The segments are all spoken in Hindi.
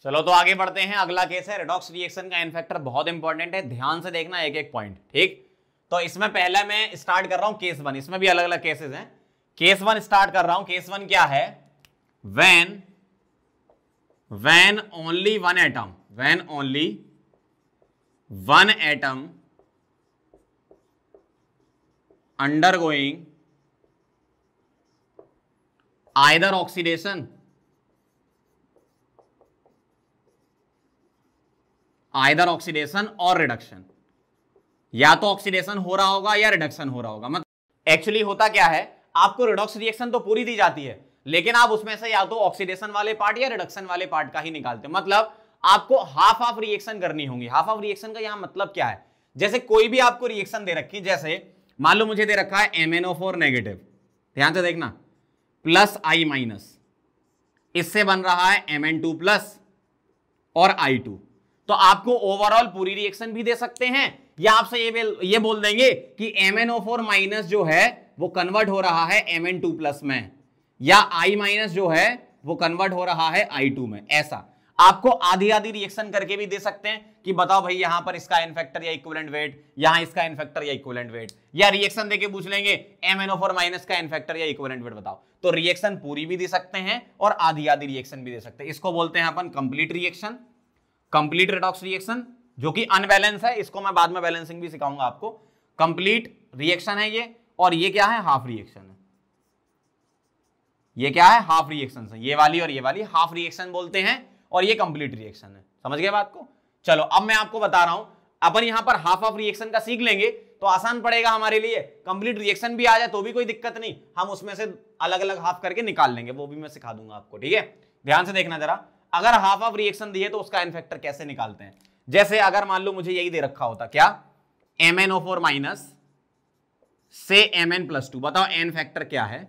चलो तो आगे बढ़ते हैं। अगला केस है रेडॉक्स रिएक्शन का एन फैक्टर, बहुत इंपॉर्टेंट है, ध्यान से देखना एक एक पॉइंट, ठीक। तो इसमें पहले मैं स्टार्ट कर रहा हूं केस वन, इसमें भी अलग अलग केसेस हैं। केस वन स्टार्ट कर रहा हूं। केस वन क्या है? when only one atom undergoing either oxidation और रिडक्शन, या तो ऑक्सीडेशन हो रहा होगा या रिडक्शन हो रहा होगा। मतलब एक्चुअली होता क्या है, आपको रिडॉक्स रिएक्शन तो पूरी दी जाती है, लेकिन आप उसमें से या तो ऑक्सीडेशन वाले पार्ट या रिडक्शन वाले पार्ट का ही निकालते हैं। मतलब आपको हाफ हाफ रिएक्शन करनी होगी। हाफ हाफ रिएक्शन का यहां मतलब क्या है, जैसे कोई भी आपको रिएक्शन दे रखी, जैसे मान लो मुझे दे रखा है MnO4 नेगेटिव, ध्यान से देखना, प्लस I माइनस, इससे बन रहा है Mn2 प्लस और I2। तो आपको ओवरऑल पूरी रिएक्शन भी दे सकते हैं, या आपसे ये बोल देंगे कि MnO4 माइनस जो है वो कन्वर्ट हो रहा है Mn2 प्लस में, या I माइनस जो है वो कन्वर्ट हो रहा है I2 में। ऐसा आपको आधी आधी रिएक्शन करके भी दे सकते हैं कि बताओ भाई यहां पर इसका एन फैक्टर या इक्विवेलेंट वेट, यहां इसका एन फैक्टर या इक्विवेलेंट वेट, या रिएक्शन देके पूछ लेंगे MnO4 माइनस का एन फैक्टर या इक्विवेलेंट वेट बताओ। तो रिएक्शन पूरी भी दे सकते हैं और आधी आधी रिएक्शन भी दे सकते हैं। इसको बोलते हैं अपन complete reaction, complete redox reaction, जो कि अनबैलेंस है। इसको मैं बाद में बैलेंसिंग भी सिखाऊंगा आपको। कंप्लीट रिएक्शन है ये, और ये क्या है? हाफ रिएक्शन है। ये क्या है? हाफ रिएक्शन है। ये वाली और ये वाली हाफ रिएक्शन बोलते हैं, और ये कंप्लीट रिएक्शन है। समझ गए बात को? चलो अब मैं आपको बता रहा हूं, अपन यहां पर हाफ हाफ रिएक्शन का सीख लेंगे तो आसान पड़ेगा हमारे लिए। कंप्लीट रिएक्शन भी आ जाए तो भी कोई दिक्कत नहीं, हम उसमें से अलग अलग हाफ करके निकाल लेंगे, वो भी मैं सिखा दूंगा आपको, ठीक है। ध्यान से देखना जरा, अगर हाफ हाफ रिएक्शन दी है तो उसका एन फैक्टर कैसे निकालते हैं। जैसे अगर मान लो मुझे यही दे रखा होता, क्या? MnO4 माइनस से Mn+2, बताओ एन फैक्टर क्या है,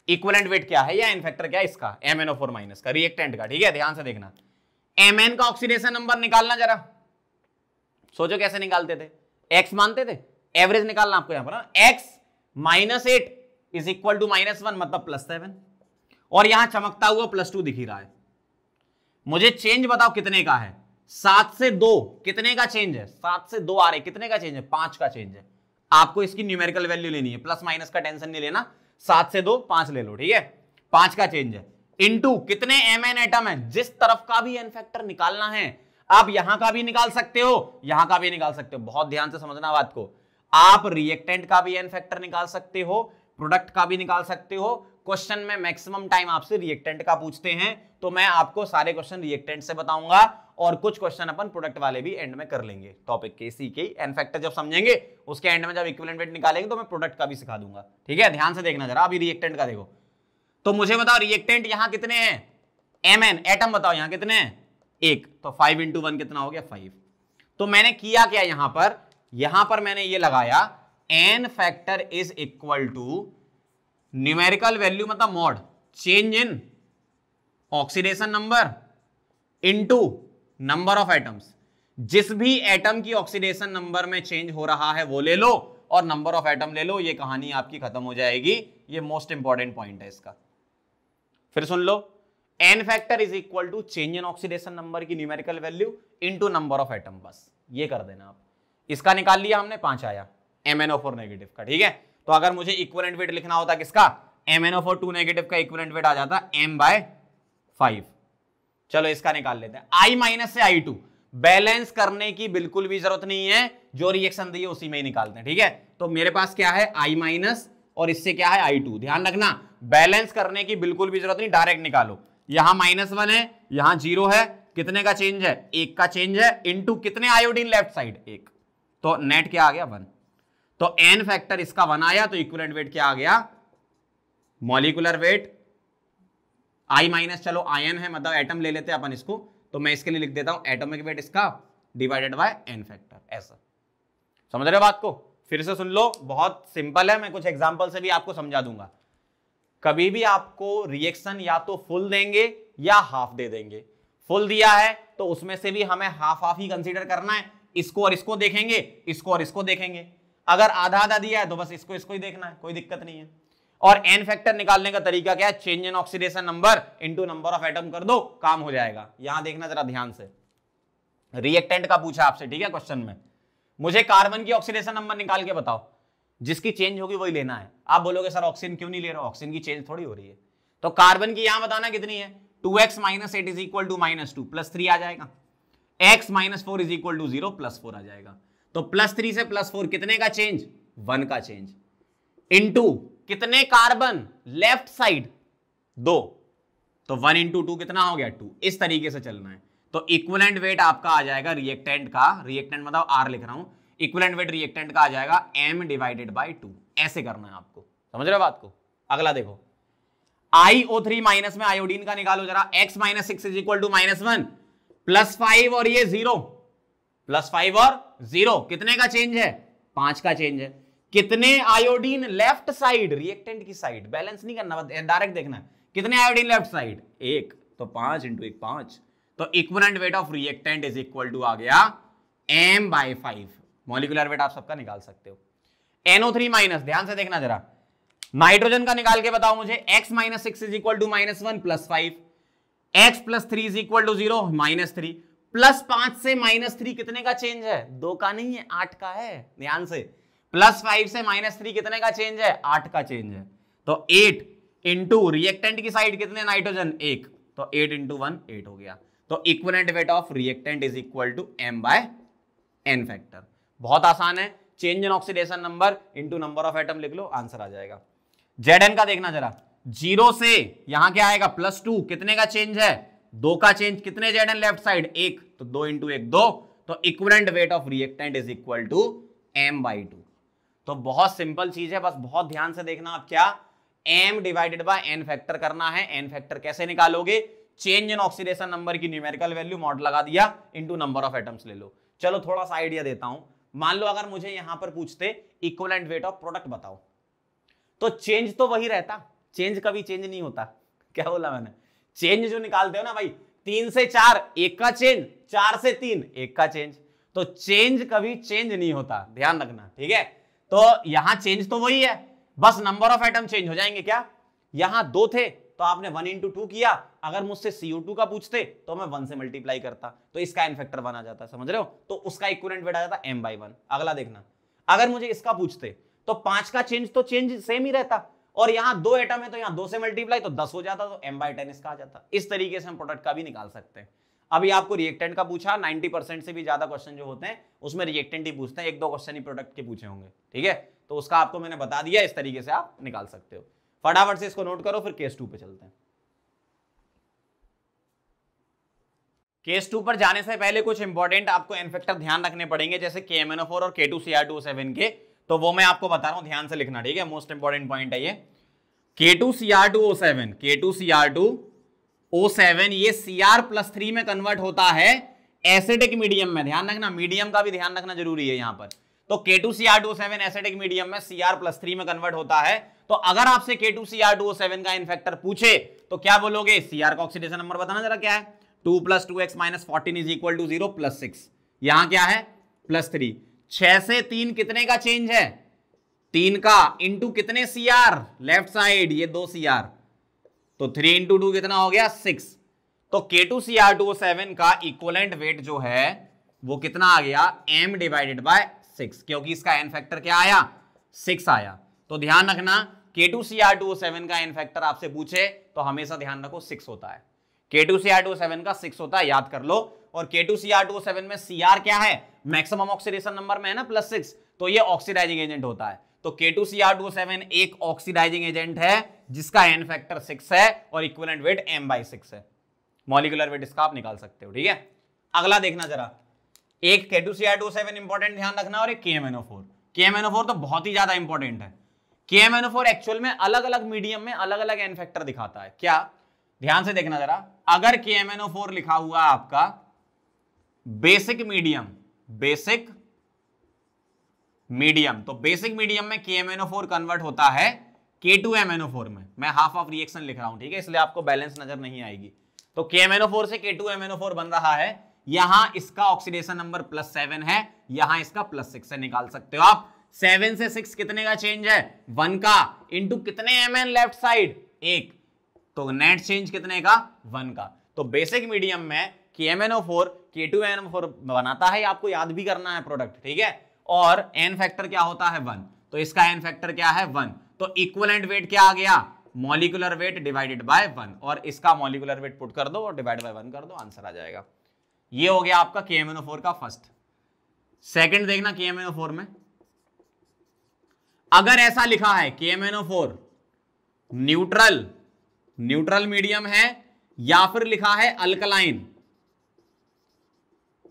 इक्विवेलेंट वेट क्या है, या एन फैक्टर क्या है इसका, MnO4 माइनस का, रिएक्टेंट का, ठीक है। ध्यान से देखना, Mn का ऑक्सीडेशन नंबर निकालना, जरा सोचो कैसे निकालते थे। x मानते थे, एवरेज निकालना आपको यहां पर, x -8 इज इक्वल टू -1 मतलब +7, और यहां चमकता हुआ +2 दिख ही रहा है। मुझे चेंज बताओ कितने का है? 7 से 2 कितने का चेंज है? 7 से 2 आ रहे, कितने का चेंज है? 5 का चेंज है। आपको इसकी न्यूमेरिकल वैल्यू लेनी है, प्लस माइनस का टेंशन नहीं लेना। 7 से 2 5 ले लो, ठीक है। 5 का चेंज है, इनटू कितने Mn एटम है, जिस तरफ का भी एन फैक्टर निकालना है। आप यहां का भी निकाल सकते हो, यहां का भी निकाल सकते हो, बहुत ध्यान से समझना बात को। आप रिएक्टेंट का भी एन फैक्टर निकाल सकते हो, प्रोडक्ट का भी निकाल सकते हो। क्वेश्चन में मैक्सिमम टाइम आपसे रिएक्टेंट का पूछते हैं, तो मैं आपको सारे क्वेश्चन रिएक्टेंट से बताऊंगा, और कुछ क्वेश्चन अपन प्रोडक्ट वाले भी एंड में कर लेंगे। टॉपिक के इसी के एन फैक्टर जब समझेंगे, उसके एंड में जब इक्विवेलेंट वेट निकालेंगे तो मैं प्रोडक्ट का भी सिखा दूंगा, ठीक है। ध्यान से देखना जरा, अभी रिएक्टेंट का देखो। तो मुझे बताओ रिएक्टेंट यहां कितने हैं? Mn एटम बताओ यहां कितने हैं? 1, तो 5 × 1 कितना हो गया? 5। तो मैंने किया क्या यहां पर मैंने ये लगाया, N factor is equal to numerical value मतलब mod change in oxidation number into number of atoms. जिस भी एटम की ऑक्सीडेशन नंबर में चेंज हो रहा है वो ले लो, और नंबर ऑफ एटम ले लो, ये कहानी आपकी खत्म हो जाएगी। ये मोस्ट इंपॉर्टेंट पॉइंट है इसका, फिर सुन लो। N factor is equal to change in oxidation number की numerical value into number of atom, बस ये कर देना आप। इसका निकाल लिया हमने, 5 आया MnO4 नेगेटिव का, ठीक है। तो अगर मुझे इक्विवेलेंट वेट लिखना होता किसका, MnO4 2 नेगेटिव का इक्विवेलेंट वेट आ जाता M/5। चलो इसका निकाल लेते हैं। I माइनस से I2 बैलेंस करने की बिल्कुल भी जरूरत नहीं है, जो रिएक्शन दी है उसी में ही निकालते हैं, ठीक है। तो मेरे पास क्या है, I माइनस, और इससे क्या है I2। ध्यान रखना, बैलेंस करने की बिल्कुल भी जरूरत नहीं, डायरेक्ट निकालो। यहां -1 है, यहां 0 है, कितने का चेंज है? 1 का चेंज है, इनटू कितने आयोडीन लेफ्ट साइड? 1, तो नेट क्या आ गया? 1। तो एन फैक्टर इसका 1 आया, तो इक्विवेलेंट वेट क्या आ गया? मॉलिक्यूलर वेट I माइनस, चलो आयन है मतलब एटम ले लेते हैं अपन इसको, तो मैं इसके लिए लिख देता हूं एटॉमिक वेट इसका डिवाइडेड बाय एन फैक्टर, ऐसा। समझ रहे हो बात को? फिर से सुन लो, बहुत सिंपल है, मैं कुछ एग्जांपल से भी आपको समझा दूंगा। कभी भी आपको रिएक्शन या तो फुल देंगे या हाफ दे देंगे। फुल दिया है तो उसमें से भी हमें हाफ हाफ ही कंसीडर करना है, इसको और इसको देखेंगे, इसको और इसको देखेंगे। अगर आधा आधा दिया है तो बस इसको इसको ही देखना है, कोई दिक्कत नहीं है। और एन फैक्टर निकालने का तरीका क्या है, change in oxidation number into number of atom कर दो, काम हो जाएगा। यहां देखना जरा ध्यान से, रिएक्टेंट का पूछा आपसे, ठीक है क्वेश्चन में, मुझे कार्बन की ऑक्सीडेशन नंबर निकाल के बताओ, जिसकी चेंज होगी वही लेना है। आप बोलोगे सर ऑक्सीजन क्यों नहीं ले रहे हो, ऑक्सीजन की चेंज थोड़ी हो रही है। तो कार्बन की यहां बताना कितनी है, 2x - 8 = -2 +3 आ जाएगा, x - 4 = 0 +4 आ जाएगा। तो +3 से +4 कितने का चेंज, 1 का चेंज, इनटू कितने कार्बन लेफ्ट साइड 2, तो 1 × 2 कितना हो गया 2। इस तरीके से चलना है। तो इक्विवेलेंट वेट आपका आ जाएगा रिएक्टेंट का, रिएक्टेंट मतलब R लिख रहा हूं, इक्विवेलेंट वेट रिएक्टेंट का आ जाएगा m/2। ऐसे करना है आपको, समझ रहे हो बात को। अगला देखो, iO3 माइनस में आयोडीन का निकालो जरा, x - 6 = -1 +5 और ये 0, +5 और 0 कितने का चेंज है, 5 का चेंज है। कितने आयोडीन लेफ्ट साइड, रिएक्टेंट की साइड, बैलेंस नहीं करना, डायरेक्ट देखना है कितने आयोडीन लेफ्ट साइड, 1, तो 5 × 1 5। तो equivalent weight of reactant is equal to आ गया m/5। मॉलिक्यूलर वेट आप सबका निकाल सकते हो। NO3 माइनस, ध्यान से देखना जरा, नाइट्रोजन का निकाल के बताओ मुझे, x - 6 = -1 +5, x + 3 = 0 -3, +5 से -3 कितने का चेंज है, 2 का नहीं है 8 का है। ध्यान से, +5 से -3 कितने का चेंज है, 8 का चेंज है। तो 8 इंटू रिएक्टेंट की साइड कितने नाइट्रोजन 1, तो 8 × 1 8 हो गया। तो equivalent weight of reactant is equal to m/n factor. बहुत आसान है, change in oxidation number into number of atom लिख लो, आंसर आ जाएगा। Zn का देखना जरा, 0 से यहां क्या आएगा +2, कितने का चेंज है, 2 का चेंज, कितने Zn लेफ्ट साइड 1, तो 2 × 1 2। तो equivalent weight of reactant is equal to m/2। तो बहुत सिंपल चीज है, बस बहुत ध्यान से देखना आप, क्या m/n फैक्टर करना है। n फैक्टर कैसे निकालोगे, चेंज इन ऑक्सीडेशन नंबर की न्यूमेरिकल वैल्यू मॉड लगा दिया इनटू नंबर ऑफ एटम्स ले लो। चलो थोड़ा सा आइडिया देता हूं, मान लो अगर मुझे यहां पर पूछते इक्विवेलेंट वेट ऑफ प्रोडक्ट बताओ, तो चेंज तो वही रहता, चेंज कभी चेंज नहीं होता। क्या बोला मैंने, चेंज जो निकालते हो ना भाई, 3 से 4 1 का चेंज, 4 से 3 1 का चेंज, तो चेंज कभी चेंज नहीं होता, ध्यान रखना, ठीक है। तो यहां चेंज तो वही है, बस नंबर ऑफ एटम चेंज हो जाएंगे। क्या यहां 2 थे तो आपने 1 × 2 किया, अगर मुझसे CO2 का पूछते तो मैं 1 से मल्टीप्लाई करता, तो इसका n फैक्टर 1 आ जाता, समझ रहे हो, तो उसका इक्विवेलेंट वेट आ जाता m/1। अगला देखना, अगर मुझे इसका पूछते तो 5 का चेंज तो चेंज सेम ही रहता, और यहां 2 एटम है तो यहां 2 से मल्टीप्लाई तो 10 हो जाता, तो m/10 इसका आ जाता। इस तरीके से हम प्रोडक्ट का भी निकाल सकते हैं। अभी आपको रिएक्टेंट का पूछा, 90% से भी ज्यादा क्वेश्चन जो होते हैं उसमें रिएक्टेंट ही पूछते हैं, 1-2 क्वेश्चन ही प्रोडक्ट के पूछे होंगे, ठीक है। तो उसका आपको मैंने बता दिया, इस तरीके से आप निकाल सकते हो। फटाफट से इसको नोट करो, फिर केस 2 पे चलते हैं। केस 2 पर जाने से पहले कुछ इंपॉर्टेंट आपको एन फैक्टर ध्यान रखने पड़ेंगे, जैसे KMnO4 और K2Cr2O7 के, तो वो मैं आपको बता रहा हूं, ध्यान से लिखना, ठीक है, मोस्ट इंपॉर्टेंट पॉइंट है ये। K2Cr2O7, K2Cr2O7 ये Cr+3 में कन्वर्ट होता है एसिडिक मीडियम में, ध्यान रखना, मीडियम का भी ध्यान रखना जरूरी है यहां पर। तो K2Cr2O7 एसिडिक मीडियम में Cr+3 में कन्वर्ट होता है। तो अगर आपसे K2Cr2O7 का इन फैक्टर पूछे तो क्या बोलोगे, Cr का ऑक्सीडेशन नंबर बताना जरा क्या है, 2 + 2x - 14 = 0 +6, यहां क्या है +3, 6 से 3 कितने का चेंज है, 3 का, इंटू कितने Cr लेफ्ट साइड, ये 2 Cr, तो 3 × 2 कितना हो गया 6। तो K2Cr2O7 का इक्विवेलेंट वेट जो है वो कितना आ गया, m/6, क्योंकि इसका एन फैक्टर क्या आया, 6 आया। तो ध्यान रखना, K2Cr2O7 का एन फैक्टर आपसे पूछे तो हमेशा ध्यान रखो 6 होता है। K2Cr2O7 का 6 होता है, याद कर लो। और K2Cr2O7 में Cr क्या है, मैक्सिमम ऑक्सीडेशन नंबर में है ना +6, तो ये ऑक्सीडाइजिंग एजेंट होता है। तो K2Cr2O7 एक ऑक्सीडाइजिंग एजेंट है जिसका एन फैक्टर 6 है और इक्विवेलेंट वेट m/6 है। मॉलिक्यूलर वेट इसका आप निकाल सकते हो, ठीक है। अगला देखना जरा, एक K2Cr2O7 इंपॉर्टेंट ध्यान रखना, और एक KMnO4। KMnO4 तो बहुत ही ज्यादा इंपॉर्टेंट है। KMnO4 एक्चुअल में अलग अलग मीडियम में अलग अलग एन फैक्टर दिखाता है। क्या, ध्यान से देखना जरा, अगर KMnO4 लिखा हुआ है आपका बेसिक मीडियम, बेसिक मीडियम, तो बेसिक मीडियम में KMnO4 कन्वर्ट होता है K2MnO4 में। मैं हाफ ऑफ रिएक्शन लिख रहा हूं, ठीक है, इसलिए आपको बैलेंस नजर नहीं आएगी। तो KMnO4 से K2MnO4 बन रहा है, यहां इसका ऑक्सीडेशन नंबर +7 है, यहां इसका +6 से निकाल सकते हो आप। 7 से 6 कितने का चेंज है 1 का, इंटू कितने Mn लेफ्ट साइड 1, तो नेट चेंज कितने का 1 का। तो बेसिक मीडियम में KMnO4 K2NO4 बनाता है, आपको याद भी करना है प्रोडक्ट, ठीक है। और एन फैक्टर क्या होता है 1, तो इसका एन फैक्टर क्या है 1, तो इक्विवेलेंट वेट क्या आ गया मॉलिक्यूलर वेट डिवाइडेड बाय 1, और इसका मॉलिक्यूलर वेट पुट कर दो और डिवाइड बाय 1 कर दो, आंसर आ जाएगा। ये हो गया आपका KMnO4 का फर्स्ट। सेकंड देखना KMnO4 में अगर ऐसा लिखा है KMnO4 न्यूट्रल मीडियम है या फिर लिखा है अल्कलाइन,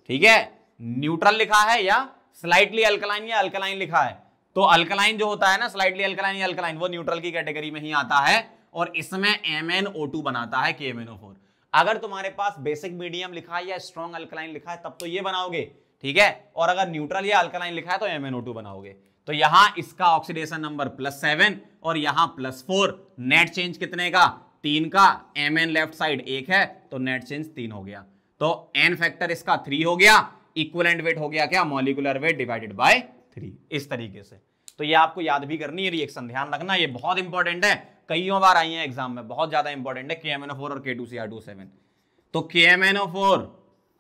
ठीक है, न्यूट्रल लिखा है या स्लाइटली अल्कलाइन या अल्कलाइन लिखा है, तो अल्कलाइन जो होता है ना स्लाइटली अल्कलाइन या अल्कलाइन वो न्यूट्रल की कैटेगरी में ही आता है और इसमें MnO2 बनाता है KMnO4। अगर तुम्हारे पास बेसिक मीडियम लिखा है या स्ट्रॉन्ग अल्कलाइन लिखा है तब तो ये बनाओगे, ठीक है, और अगर न्यूट्रल या अल्कलाइन लिखा है तो MnO2 बनाओगे। तो यहां इसका ऑक्सीडेशन नंबर +7 और यहां +4, नेट चेंज कितने का 3 का, Mn लेफ्ट साइड 1 है तो नेट चेंज 3 हो गया, तो एन फैक्टर इसका 3 हो गया, इक्विवेलेंट वेट हो गया क्या मॉलिक्यूलर वेट डिवाइडेड बाय 3, इस तरीके से। तो ये आपको याद भी करनी है रिएक्शन, ध्यान रखना ये बहुत इंपॉर्टेंट है, कईयों बार आई है एग्जाम में, बहुत ज्यादा इंपॉर्टेंट है KMnO4 और K2Cr2O7। तो KMnO4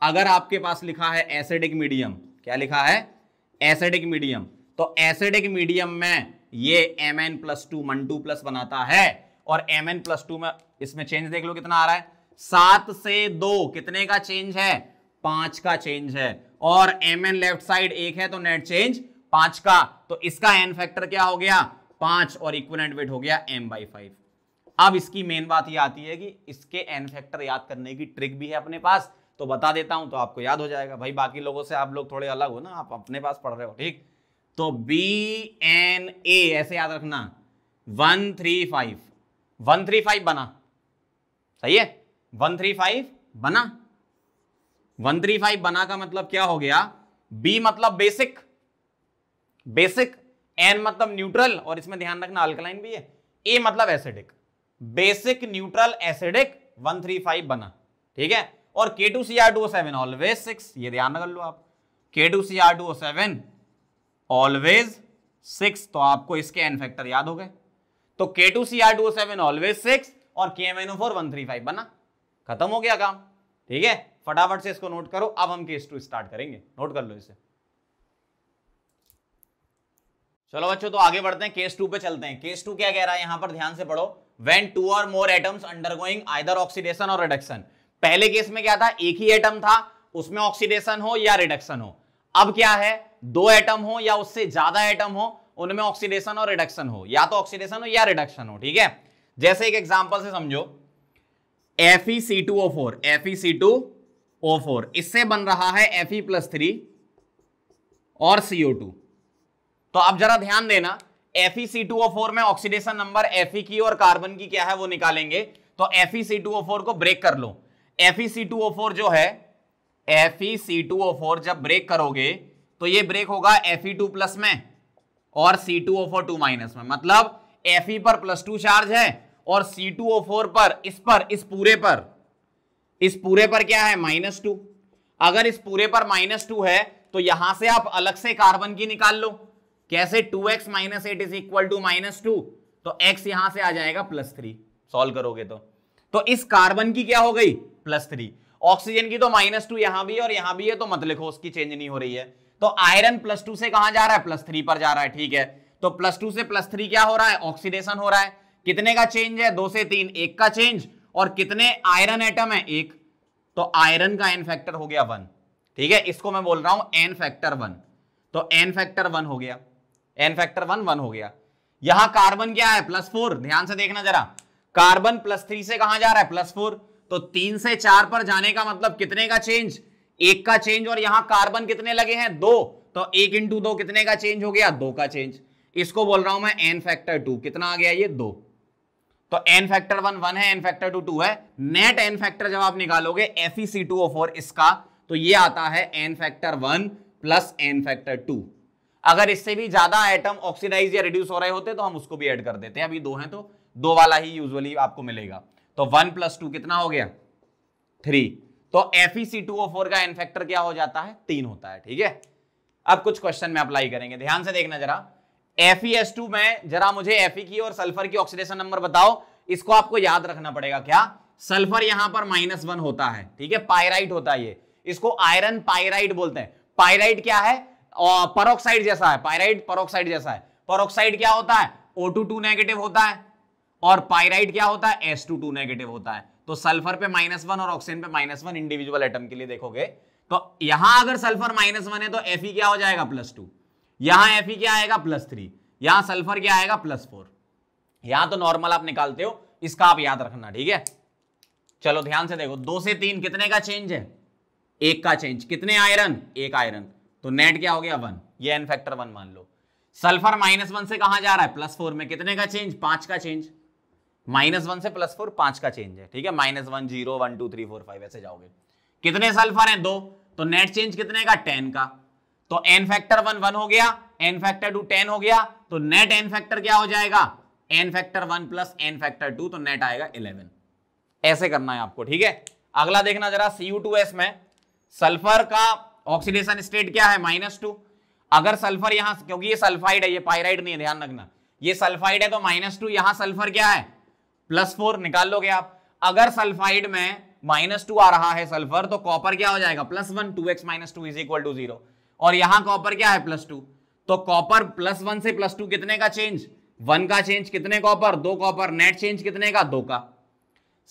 अगर आपके पास लिखा है एसिडिक मीडियम, क्या लिखा है एसिडिक मीडियम, तो एसिडिक मीडियम में ये Mn+2 1,2+ बनाता है, और Mn+2 में इसमें चेंज देख लो कितना आ रहा है 7 से 2 कितने का चेंज है 5 का चेंज है, और Mn लेफ्ट साइड 1 है तो नेट चेंज 5 का, तो इसका एन फैक्टर क्या हो गया 5 और इक्विवेलेंट वेट हो गया m/5। अब इसकी मेन बात ये आती है कि इसके एन फैक्टर याद करने की ट्रिक भी है अपने पास, तो बता देता हूं तो आपको याद हो जाएगा। भाई बाकी लोगों से आप लोग थोड़े अलग हो ना, आप अपने पास पढ़ रहे हो, ठीक, तो BNA ऐसे याद रखना 135 बना, सही है 135 बना, 135 बना का मतलब क्या हो गया, B मतलब बेसिक, N मतलब न्यूट्रल, और इसमें ध्यान रखना अल्कलाइन भी है, A मतलब एसिडिक, बेसिक न्यूट्रल एसिडिक 135 बना, ठीक है। और K2Cr2O7 ऑलवेज 6, ये ध्यान रख लो आप, K2Cr2O7 ऑलवेज 6, तो आपको इसके एन फैक्टर याद हो गए, तो K2Cr2O7 ऑलवेज 6 और KMnO4 135 बना, खत्म हो गया काम, ठीक है। फटाफट से इसको नोट करो, अब हम केस 2 स्टार्ट करेंगे, नोट कर लो इसे। चलो बच्चों तो आगे बढ़ते हैं, केस 2 पे चलते हैं। केस 2 क्या कह रहा है यहां पर, ध्यान से पढ़ो, व्हेन 2 और मोर एटम्स अंडरगोइंग आइदर ऑक्सीडेशन और रिडक्शन। पहले केस में क्या था, एक ही एटम था, उसमें ऑक्सीडेशन हो या रिडक्शन हो। अब क्या है, 2 एटम हो या उससे ज्यादा एटम हो, उनमें ऑक्सीडेशन और रिडक्शन हो, या तो ऑक्सीडेशन हो या रिडक्शन हो, ठीक है। जैसे एक एग्जांपल से समझो, FeC2O4, इससे बन रहा है Fe+3 और CO2। तो अब जरा ध्यान देना, FeC2O4 में ऑक्सीडेशन नंबर Fe की और कार्बन की क्या है वो निकालेंगे, तो FeC2O4 को ब्रेक कर लो। FeC2O4 जो है, FeC2O4 जब ब्रेक करोगे तो ये ब्रेक होगा Fe2+ में और C2O4 2- में, मतलब Fe पर +2 चार्ज है और C2O4 पर इस पूरे पर क्या है -2। अगर इस पूरे पर -2 है तो यहां से आप अलग से कार्बन की निकाल लो, कैसे 2x - 8 = -2, तो x यहां से आ जाएगा +3, सॉल्व करोगे तो इस कार्बन की क्या हो गई +3, ऑक्सीजन की तो -2 यहां भी है और यहां भी है, तो मत लिखो उसकी चेंज नहीं हो रही है। तो आयरन +2 से कहां जा रहा है +3 पर जा रहा है, ठीक है। तो +2 से +3 क्या हो रहा है, ऑक्सीडेशन हो रहा है। कितने का चेंज है, 2 से 3, 1 का चेंज, और कितने आयरन एटम है 1, तो आयरन का एन फैक्टर हो गया 1, ठीक है। इसको मैं बोल रहा हूं एन फैक्टर 1, तो एन फैक्टर 1 हो गया, एन फैक्टर 1 हो गया। यहां कार्बन क्या है +4, ध्यान से देखना जरा, कार्बन +3 से कहां जा रहा है +4, तो 3 से 4 पर जाने का मतलब कितने का चेंज, 1 का चेंज, और यहां कार्बन कितने लगे हैं 2, तो 1 × 2 कितने का चेंज हो गया 2 का चेंज। इसको बोल रहा हूं मैं एन फैक्टर 2, कितना आ गया ये 2, तो एन फैक्टर 1 है, एन फैक्टर 2 है। नेट एन फैक्टर जब आप निकालोगे FeC2O4 इसका, तो ये आता है एन फैक्टर 1 + एन फैक्टर 2। अगर इससे भी ज्यादा एटम ऑक्सीडाइज या रिड्यूस हो रहे होते तो हम उसको भी ऐड कर देते हैं, अभी 2 हैं तो 2 वाला ही यूजुअली आपको मिलेगा। तो 1 + 2 कितना हो गया 3, तो FeC2O4 का एन फैक्टर क्या हो जाता है 3 होता है, ठीक है। अब कुछ क्वेश्चन में अप्लाई करेंगे, ध्यान से देखना जरा। FeS2 में जरा मुझे Fe की और सल्फर की ऑक्सीडेशन नंबर बताओ। इसको आपको याद रखना पड़ेगा, क्या सल्फर यहां पर -1 होता है, ठीक है, पायराइट होता है ये, इसको आयरन पायराइट बोलते हैं। पायराइट क्या है? परऑक्साइड जैसा है, पायराइट परऑक्साइड जैसा है। परऑक्साइड क्या होता है? O2 नेगेटिव होता है, और पायराइट क्या होता है? S2 नेगेटिव होता है। तो सल्फर पे -1 और ऑक्सीजन पे -1 इंडिविजुअल एटम के लिए देखोगे तो यहां अगर सल्फर -1 है तो Fe क्या हो जाएगा? +2। यहां Fe क्या आएगा? +3। यहां सल्फर क्या आएगा? +4। यहां तो नॉर्मल आप निकालते हो, इसका आप याद रखना, ठीक है। चलो ध्यान से देखो, 2 से 3 कितने का चेंज है? 1 का चेंज। कितने आयरन? 1 आयरन, तो नेट क्या हो गया? 1। ये एन फैक्टर 1 मान लो। सल्फर -1 से कहां जा रहा है? +4 में। कितने का चेंज? 5 का चेंज। -1 से +4 5 का चेंज है, ठीक है। -1 0 1 2 3 4 5 ऐसे जाओगे। कितने सल्फर हैं? 2, तो नेट चेंज कितने का? 10 का। तो एन फैक्टर 1 1 हो गया, एन फैक्टर 2 10 हो गया, तो नेट एन फैक्टर क्या हो जाएगा? N factor 1 plus N factor 2, तो नेट आएगा 11। ऐसे करना है आपको, ठीक है। अगला देखना जरा, Cu2S में सल्फर का ऑक्सीडेशन स्टेट क्या है? -2। अगर सल्फर यहां, क्योंकि ये सल्फाइड है, ये पायराइड नहीं है, ध्यान रखना, ये सल्फाइड है, तो -2, यहां सल्फर क्या है? +4 निकाल लोगे आप। अगर सल्फाइड में -2 आ रहा है सल्फर, तो कॉपर क्या हो जाएगा? +1। 2x - 2 = 0। और यहां कॉपर क्या है? +2। तो कॉपर +1 से +2 कितने का चेंज? 1 का चेंज। कितने कॉपर? 2 कॉपर। नेट चेंज कितने का? 2 का।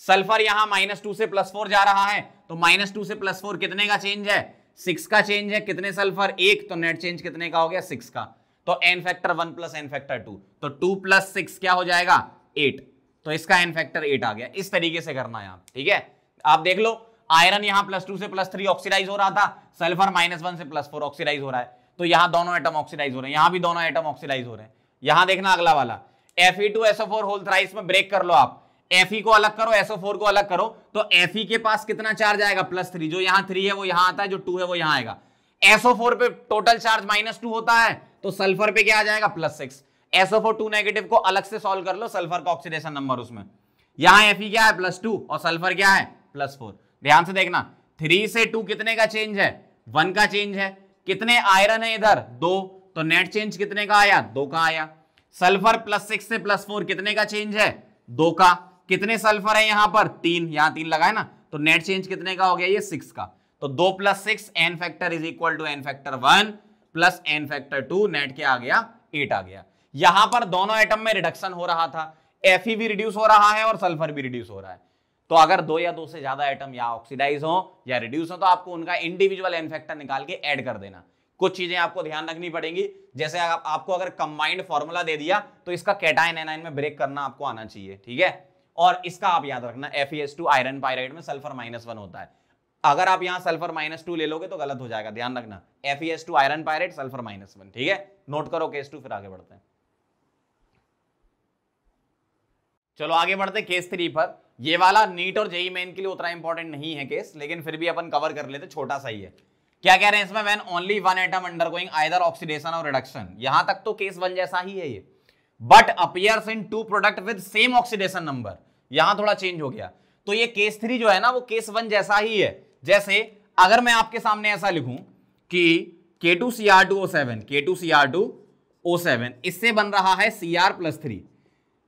सल्फर यहां -2 से +4 जा रहा है, तो -2 से +4 कितने का चेंज है? 6 का चेंज है। कितने सल्फर? 1, तो नेट चेंज कितने का हो गया? 6 का। तो n factor 1 plus N factor 2, तो 2 + 6 क्या हो जाएगा? 8। तो इसका एन फैक्टर 8 आ गया। इस तरीके से करना है आप, ठीक है। आप देख लो, आयरन यहां +2 से +3 ऑक्सीडाइज हो रहा था, सल्फर -1 से +4 ऑक्सीडाइज हो रहा है, तो यहां दोनों एटम ऑक्सीडाइज हो रहे हैं, यहां भी दोनों एटम ऑक्सीडाइज हो रहे हैं। यहां देखना अगला वाला, Fe2SO4 होल थ्राइस में ब्रेक कर लो आप। Fe को अलग करो, SO4 को अलग करो, तो Fe के पास कितना चार्ज आएगा? +3। जो यहां 3 है वो यहां आता है, जो 2 है वो यहां आएगा। SO4 पे टोटल चार्ज -2 होता है, तो सल्फर पे क्या आ जाएगा? +6। SO4 2 नेगेटिव को अलग से सॉल्व कर लो, सल्फर का ऑक्सीडेशन नंबर उसमें। यहां Fe क्या है? +2, और सल्फर क्या है? +4। ध्यान से देखना, 3 से 2 कितने का चेंज है? 1 का चेंज है। कितने आयरन है इधर? 2, तो नेट चेंज कितने का आया? 2 का आया। सल्फर +6 से +4 कितने का चेंज है? 2 का। कितने सल्फर है यहां पर? 3, यहां 3 लगा है ना, तो नेट चेंज कितने का हो गया? ये 6 का। तो 2 + 6 n factor = n factor 1 plus N factor 2, net क्या आ गया? 8 आ गया। यहां पर दोनों एटम में रिडक्शन हो रहा था, Fe भी रिड्यूस हो रहा है और सल्फर भी रिड्यूस हो रहा है। तो अगर 2 या 2 से ज्यादा एटम या ऑक्सीडाइज हो या रिड्यूस हो, तो आपको उनका इंडिविजुअल एन फैक्टर निकाल के ऐड कर देना। कुछ चीजें आपको ध्यान रखनी पड़ेंगी, जैसे आपको अगर कंबाइंड फॉर्मूला दे दिया तो इसका कैटायन एनायन में ब्रेक करना आपको आना चाहिए, ठीक है। और इसका आप याद रखना, FeS2 आयरन पायराइड में सल्फर -1 होता है। अगर आप यहां सल्फर -2 ले लोगे तो गलत हो जाएगा, ध्यान रखना। FeS2 आयरन पायराइड, सल्फर -1, ठीक है। नोट करो केस 2, फिर आगे बढ़ते हैं। चलो आगे बढ़ते केस 3 पर। ये वाला नीट और जेईई मेन के लिए उतना इंपॉर्टेंट नहीं है केस, लेकिन फिर भी अपन कवर कर लेते, छोटा सा ही है। क्या कह रहे हैं इसमें? When only one atom undergoing either oxidation और रिडक्शन। यहां तक तो केस 1 जैसा ही है ये, but appears in 2 product with same oxidation number. यहां थोड़ा चेंज हो गया, तो ये केस 3 जो है ना, वो केस 1 जैसा ही है। जैसे अगर मैं आपके सामने ऐसा लिखूं कि K2Cr2O7 इससे बन रहा है Cr+3,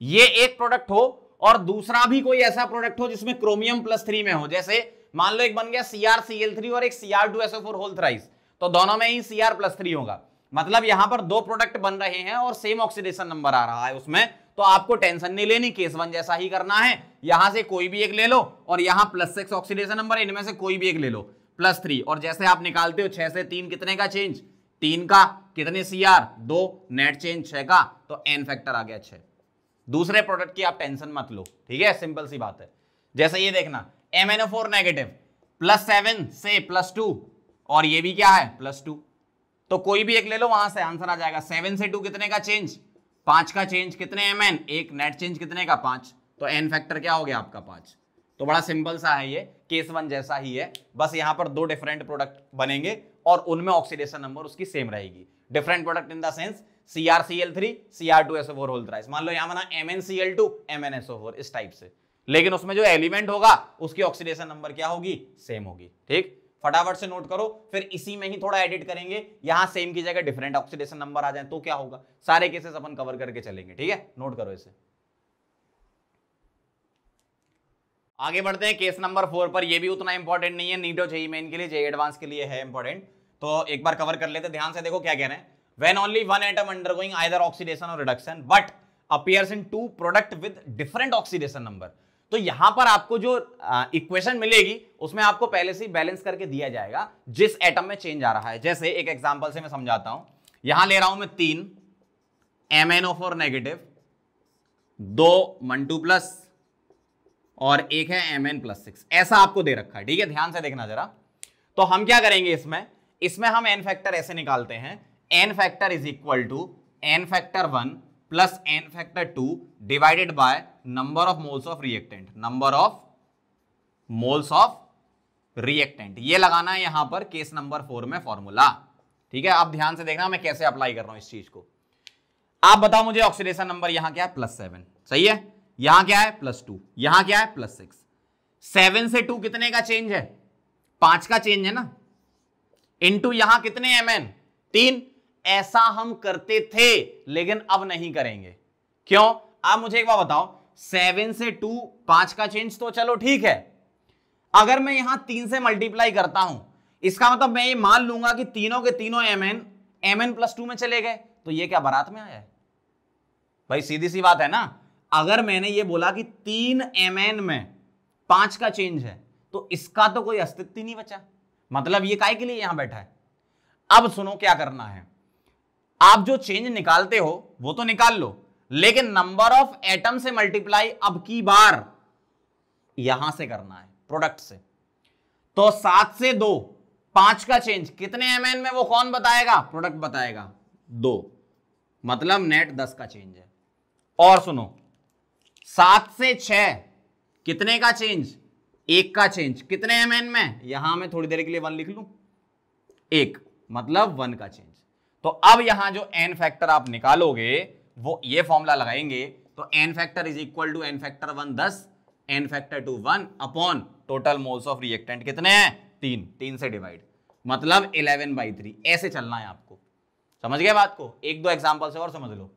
ये एक प्रोडक्ट हो, और दूसरा भी कोई ऐसा प्रोडक्ट हो जिसमें क्रोमियम +3 में हो। जैसे मान लो एक बन गया CrCl3 और एक Cr2SO4 होल थ्राइस, तो दोनों में ही Cr+3 होगा। मतलब यहां पर 2 प्रोडक्ट बन रहे हैं और सेम ऑक्सीडेशन नंबर आ रहा है उसमें, तो आपको टेंशन नहीं लेनी, केस 1 जैसा ही करना है। यहां से कोई भी एक ले लो, और यहां +6 ऑक्सीडेशन नंबर, इनमें से कोई भी एक ले लो, +3। और जैसे आप निकालते हो 6 से 3 कितने का चेंज? 3 का। कितने Cr? 2, नेट चेंज 6 का, तो एन फैक्टर आ गया 6। दूसरे प्रोडक्ट की आप टेंशन मत लो, ठीक है, सिंपल सी बात है। जैसे ये देखना, MnO4 नेगेटिव, +7 से +2, और ये भी क्या है? +2। तो कोई भी एक ले लो, वहां से आंसर आ जाएगा। 7 से 2 कितने का चेंज? 5 का चेंज। कितने Mn? 1, नेट चेंज कितने का? 5। तो एन फैक्टर क्या हो गया आपका? 5। तो बड़ा सिंपल सा है ये, केस 1 जैसा ही है, बस यहां पर 2 डिफरेंट प्रोडक्ट बनेंगे और उनमें ऑक्सीडेशन नंबर उसकी सेम रहेगी। Different product in the sense CrCl3 Cr2SO4 whole thrice. मान लो यहां बना MnCl2 MnSO4, इस टाइप से, लेकिन उसमें जो एलिमेंट होगा उसकी ऑक्सीडेशन नंबर क्या होगी? सेम होगी, ठीक। फटाफट से नोट करो, फिर इसी में ही थोड़ा एडिट करेंगे, यहां सेम की जगह डिफरेंट ऑक्सीडेशन नंबर आ जाए तो क्या होगा, सारे केसेस अपन कवर करके चलेंगे, ठीक है, नोट करो इसे। आगे बढ़ते हैं केस नंबर 4 पर, ये भी उतना इंपॉर्टेंट नहीं है, नीट और जेईई मेन के लिए, जेईई एडवांस के लिए है इंपॉर्टेंट, तो एक बार कवर कर लेते, ध्यान से देखो क्या कह रहे हैं। When only one atom undergoing either oxidation or reduction but appears in two product with different oxidation number, तो यहां पर आपको जो इक्वेशन मिलेगी उसमें आपको पहले से ही बैलेंस करके दिया जाएगा जिस एटम में चेंज आ रहा है। जैसे एक एग्जांपल से मैं समझाता हूं, यहां ले रहा हूं मैं 3 MnO4 नेगेटिव, 2 Mn2 प्लस और एक है Mn+6, ऐसा आपको दे रखा है, ठीक है, ध्यान से देखना जरा। तो हम क्या करेंगे इसमें हम n फैक्टर ऐसे निकालते हैं, n factor is equal to n factor 1 plus n factor 2 divided by number of moles of reactant, number of moles of reactant, ये लगाना है यहां पर केस नंबर 4 में फॉर्मूला, ठीक है। आप ध्यान से देखना मैं कैसे अप्लाई कर रहा हूं इस चीज को। आप बताओ मुझे ऑक्सीडेशन नंबर यहां क्या है, +7, सही है, यहां क्या है +2, यहां क्या है +6, 7 से 2 कितने का चेंज है, 5 का चेंज है ना, इनटू यहां कितने Mn, 3, ऐसा हम करते थे लेकिन अब नहीं करेंगे, क्यों, आप मुझे एक बात बताओ, 7 से 2 5 का चेंज तो चलो ठीक है, अगर मैं यहां 3 से मल्टीप्लाई करता हूं, इसका मतलब मैं ये मान लूंगा कि तीनों के तीनों Mn+2 में चले गए, तो ये क्या बारात में आया है भाई, सीधी सी बात है ना। अगर मैंने ये बोला कि 3 Mn में 5 का चेंज है तो इसका तो कोई अस्तित्व ही नहीं बचा, मतलब ये काहे के लिए यहां बैठा है। अब सुनो क्या करना है, आप जो चेंज निकालते हो वो तो निकाल लो, लेकिन नंबर ऑफ एटम से मल्टीप्लाई अब की बार यहां से करना है, प्रोडक्ट से। तो 7 से 2 5 का चेंज कितने Mn में वो कौन बताएगा, प्रोडक्ट बताएगा, 2, मतलब नेट 10 का चेंज है। और सुनो 7 से 6 कितने का चेंज, 1 का चेंज, कितने Mn में, यहां मैं थोड़ी देर के लिए 1 लिख लूं, 1, मतलब 1 का चेंज। तो अब यहां जो n फैक्टर आप निकालोगे वो ये फॉर्मूला लगाएंगे, तो n factor is equal to n factor 1 10, n factor 2 1 upon total moles of reactant कितने हैं, 3 से डिवाइड, मतलब 11/3, ऐसे चलना है आपको, समझ गए बात को। एक दो एग्जांपल से और समझ लो,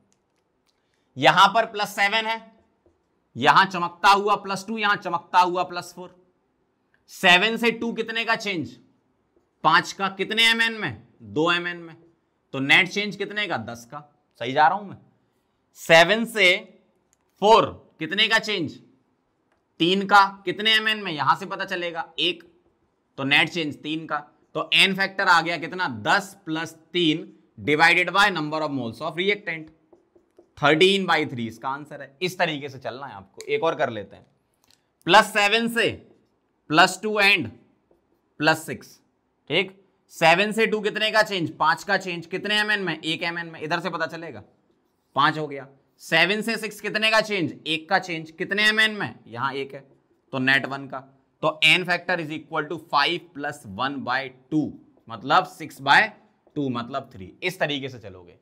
यहां पर +7 है, यहां चमकता हुआ +2, यहां चमकता हुआ +4, 7 से 2 कितने का चेंज, 5 का, कितने Mn में, 2 Mn में, तो नेट चेंज कितने का, 10 का, सही जा रहा हूं मैं। 7 से 4 कितने का चेंज, 3 का, कितने Mn में, यहां से पता चलेगा 1, तो नेट चेंज 3 का, तो n फैक्टर आ गया कितना, 10 + 3 divided by number of moles of reactant, 13/3 इसका आंसर है। इस तरीके से चलना है आपको। एक और कर लेते हैं, +7 से +2 एंड +6, ठीक, 7 से 2 कितने का चेंज, 5 का चेंज, कितने Mn में, 1 Mn में, इधर से पता चलेगा 5 हो गया। 7 से 6 कितने का चेंज, 1 का चेंज, कितने Mn में, यहां 1 है, तो नेट 1 का, तो n factor is equal to 5 + 1/2, मतलब 6/2, मतलब 3। इस तरीके से चलोगे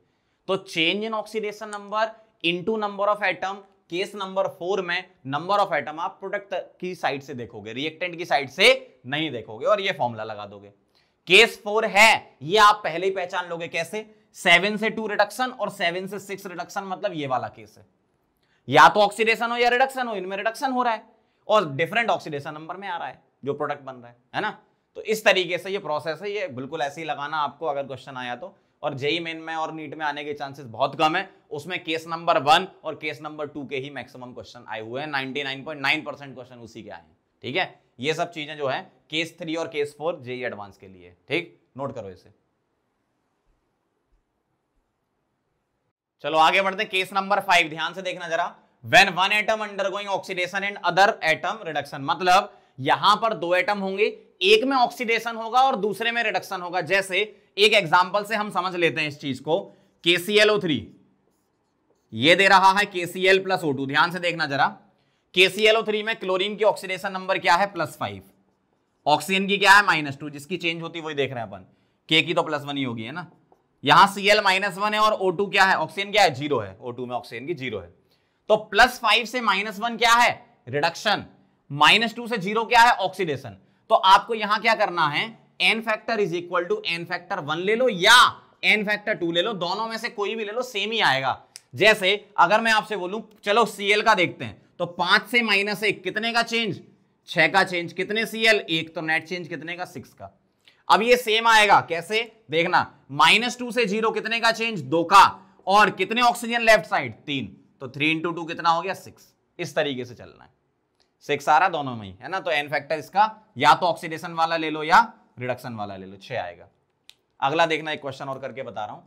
तो change in oxidation number into number of atom, case number 4 में नंबर ऑफ एटम आप प्रोडक्ट की साइड से देखोगे, रिएक्टेंट की साइड से नहीं देखोगे, और ये फॉर्मूला लगा दोगे। केस 4 है ये आप पहले ही पहचान लोगे, कैसे, 7 से 2 रिडक्शन और 7 से 6 रिडक्शन, मतलब ये वाला केस है, या तो ऑक्सीडेशन हो या रिडक्शन हो, इनमें रिडक्शन हो रहा है और डिफरेंट ऑक्सीडेशन नंबर में आ रहा है जो प्रोडक्ट बन रहा है ना। तो इस तरीके से ये प्रोसेस है, ये बिल्कुल ऐसे ही लगाना आपको अगर क्वेश्चन आया तो। और जेईई मेन में और नीट में आने के चांसेस बहुत कम है, उसमें केस नंबर 1 और केस नंबर 2 के ही मैक्सिमम क्वेश्चन आए हुए हैं, 99.9% क्वेश्चन उसी के आए हैं, ठीक है। ये सब चीजें जो है केस 3 और केस 4 जेईई एडवांस के लिए, ठीक, नोट करो इसे। चलो आगे बढ़ते हैं, केस नंबर 5, ध्यान से देखना जरा। When one atom undergoing oxidation and other atom reduction, मतलब यहां पर 2 एटम होंगे, एक में ऑक्सीडेशन होगा और दूसरे में रिडक्शन होगा। जैसे एक एग्जांपल से हम समझ लेते हैं इस चीज को, KClO3 ये दे रहा है KCl + O2, ध्यान से देखना जरा। KClO3 में क्लोरीन की ऑक्सीडेशन नंबर क्या है, +5, ऑक्सीजन की क्या है, -2, जिसकी चेंज होती वही देख रहे हैं अपन, K की तो +1 ही होगी, है ना। यहां Cl -1 है और O2 क्या है, ऑक्सीजन क्या है, 0 है, O2 में ऑक्सीजन की 0 है। तो +5 से -1 क्या है, रिडक्शन, -2 से 0 क्या है, ऑक्सीडेशन। तो आपको यहां क्या करना है, n factor is equal to n factor 1 ले लो या n फैक्टर 2 ले लो, दोनों में से कोई भी ले लो सेम ही आएगा। जैसे अगर मैं आपसे बोलूं चलो Cl का देखते हैं, तो 5 से -1 कितने का चेंज, 6 का चेंज, कितने Cl 1, तो नेट चेंज कितने का 6 का। अब ये सेम आएगा कैसे देखना, -2 से 0 कितने का चेंज 2 का, और कितने ऑक्सीजन लेफ्ट साइड 3, तो 3 × 2 कितना हो गया 6। इस तरीके से चलना है, 6 आ रहा दोनों में ही है ना, तो n फैक्टर इसका या तो ऑक्सीडेशन वाला ले लो या रिडक्शन वाला ले लो, 6 आएगा। अगला देखना, एक क्वेश्चन और करके बता रहा हूं।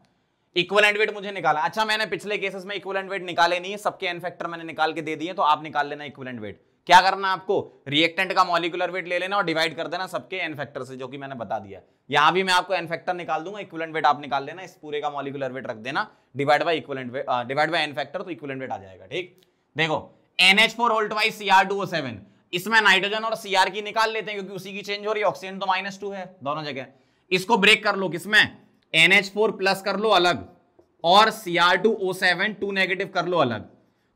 इक्विवेलेंट वेट मुझे निकाला, अच्छा मैंने पिछले केसेस में इक्विवेलेंट वेट निकाले नहीं है, सबके n फैक्टर मैंने निकाल के दे दिए, तो आप निकाल लेना इक्विवेलेंट वेट। क्या करना है आपको, रिएक्टेंट का मॉलिक्यूलर वेट ले लेना और डिवाइड कर देना सबके n फैक्टर से, जो कि मैंने बता दिया। यहां भी मैं आपको n फैक्टर निकाल दूंगा, इक्विवेलेंट वेट आप निकाल लेना, इस पूरे का मॉलिक्यूलर वेट रख देना, divide by equivalent weight, divide by n factor, तो इक्विवेलेंट वेट आ जाएगा। ठीक, देखो NH4 होल ट्वाइस Cr2O7, इसमें नाइट्रोजन और Cr की निकाल लेते हैं क्योंकि उसी की चेंज हो रही है, ऑक्सीजन तो -2 है दोनों जगह। इसको ब्रेक कर लो, किसमें NH4 प्लस कर लो अलग और Cr2O7 2 नेगेटिव कर लो अलग,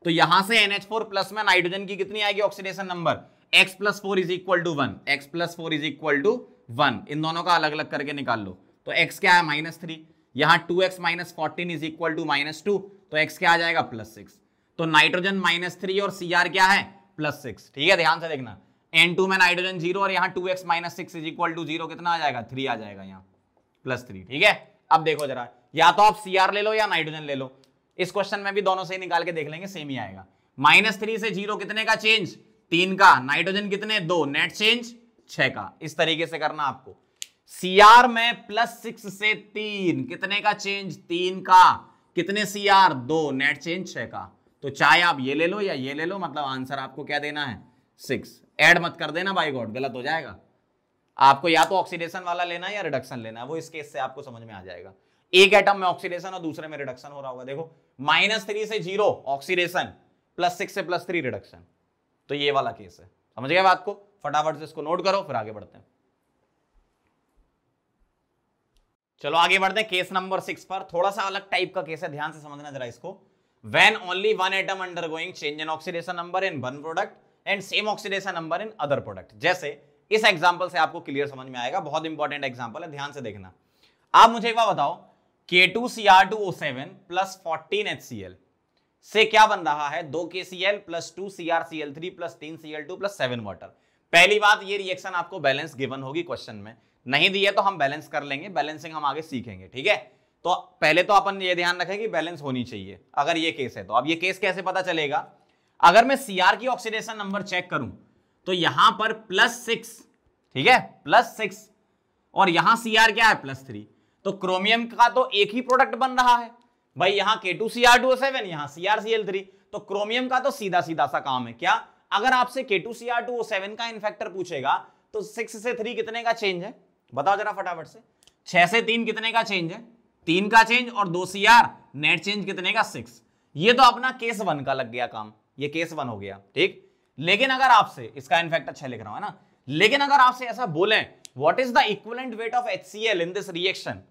तो यहां से NH4 प्लस में नाइट्रोजन की कितनी आएगी ऑक्सीडेशन नंबर, x + 4 = 1, x + 4 = 1, इन दोनों का अलग अलग करके निकाल लो, तो x क्या है -3, यहां 2x - 14 = -2, तो x क्या आ जाएगा +6, तो नाइट्रोजन -3 और Cr क्या है +6। ठीक है, ध्यान से देखना, N2 में नाइट्रोजन 0 और यहां 2x - 6 = 0, कितना आ जाएगा 3 आ जाएगा, यहां +3। ठीक है, अब देखो जरा, या तो आप Cr ले लो या नाइट्रोजन ले लो, इस क्वेश्चन में भी दोनों से ही निकाल के देख लेंगे, सेम ही आएगा। -3 से 0 कितने का चेंज 3 का, नाइट्रोजन कितने 2, नेट चेंज 6 का। इस तरीके से करना आपको। Cr में +6 से 3 कितने का चेंज 3 का, कितने Cr 2, नेट चेंज 6 का। तो चाहे आप ये ले लो या ये ले लो, मतलब आंसर आपको क्या देना है 6। ऐड मत कर देना बाय गॉड, गलत हो जाएगा। आपको या तो ऑक्सीडेशन वाला लेना है या रिडक्शन लेना है, वो इस केस से आपको समझ में आ जाएगा। एक एटम में ऑक्सीडेशन और दूसरे में रिडक्शन हो रहा होगा, देखो -3 से 0 ऑक्सीडेशन, +6 से +3 रिडक्शन, तो ये वाला केस है। समझ गए बात को, फटाफट से इसको नोट करो, फिर आगे बढ़ते हैं। चलो आगे बढ़ते हैं केस नंबर 6 पर। थोड़ा सा अलग टाइप का केस है, ध्यान से समझना जरा इसको। When only one atom undergoing change in oxidation number in one product and same oxidation number in other product। जैसे इस एग्जांपल से आपको क्लियर समझ में आएगा, बहुत इंपॉर्टेंट एग्जांपल है, ध्यान से देखना। आप मुझे एक बात बताओ, K2Cr2O7 + 14 HCl से क्या बन रहा है, 2 KCl + 2 CrCl3 + 3 Cl2 + 7 वाटर। पहली बात, ये रिएक्शन आपको बैलेंस गिवन होगी क्वेश्चन में, नहीं दी है तो हम बैलेंस कर लेंगे, बैलेंसिंग हम आगे सीखेंगे। ठीक है, तो पहले तो अपन ये ध्यान रखें कि बैलेंस होनी चाहिए अगर ये केस है तो। अब ये केस कैसे पता चलेगा, अगर मैं Cr की ऑक्सीडेशन नंबर चेक करूं तो यहां पर +6, ठीक है +6, और यहां Cr क्या है +3, तो क्रोमियम का तो एक ही प्रोडक्ट बन रहा है भाई, यहां K2Cr2O7, यहां CrCl3, तो क्रोमियम का तो सीधा सीधा सा काम है क्या, अगर आपसे K2Cr2O7 का इनफैक्टर पूछेगा तो 6 से 3 कितने का चेंज है, बताओ जरा फटाफट से। 6 से 3 कितने का चेंज है, 3 का चेंज, और 2 Cr, नेट चेंज कितने का 6। ये तो अपना केस 1 का लग गया काम, ये केस 1 हो गया। ठीक, लेकिन अगर आपसे, इसका इनफैक्ट अच्छा लिख रहा हूं है ना, लेकिन अगर आपसे ऐसा बोले what is the equivalent weight of HCl in this reaction,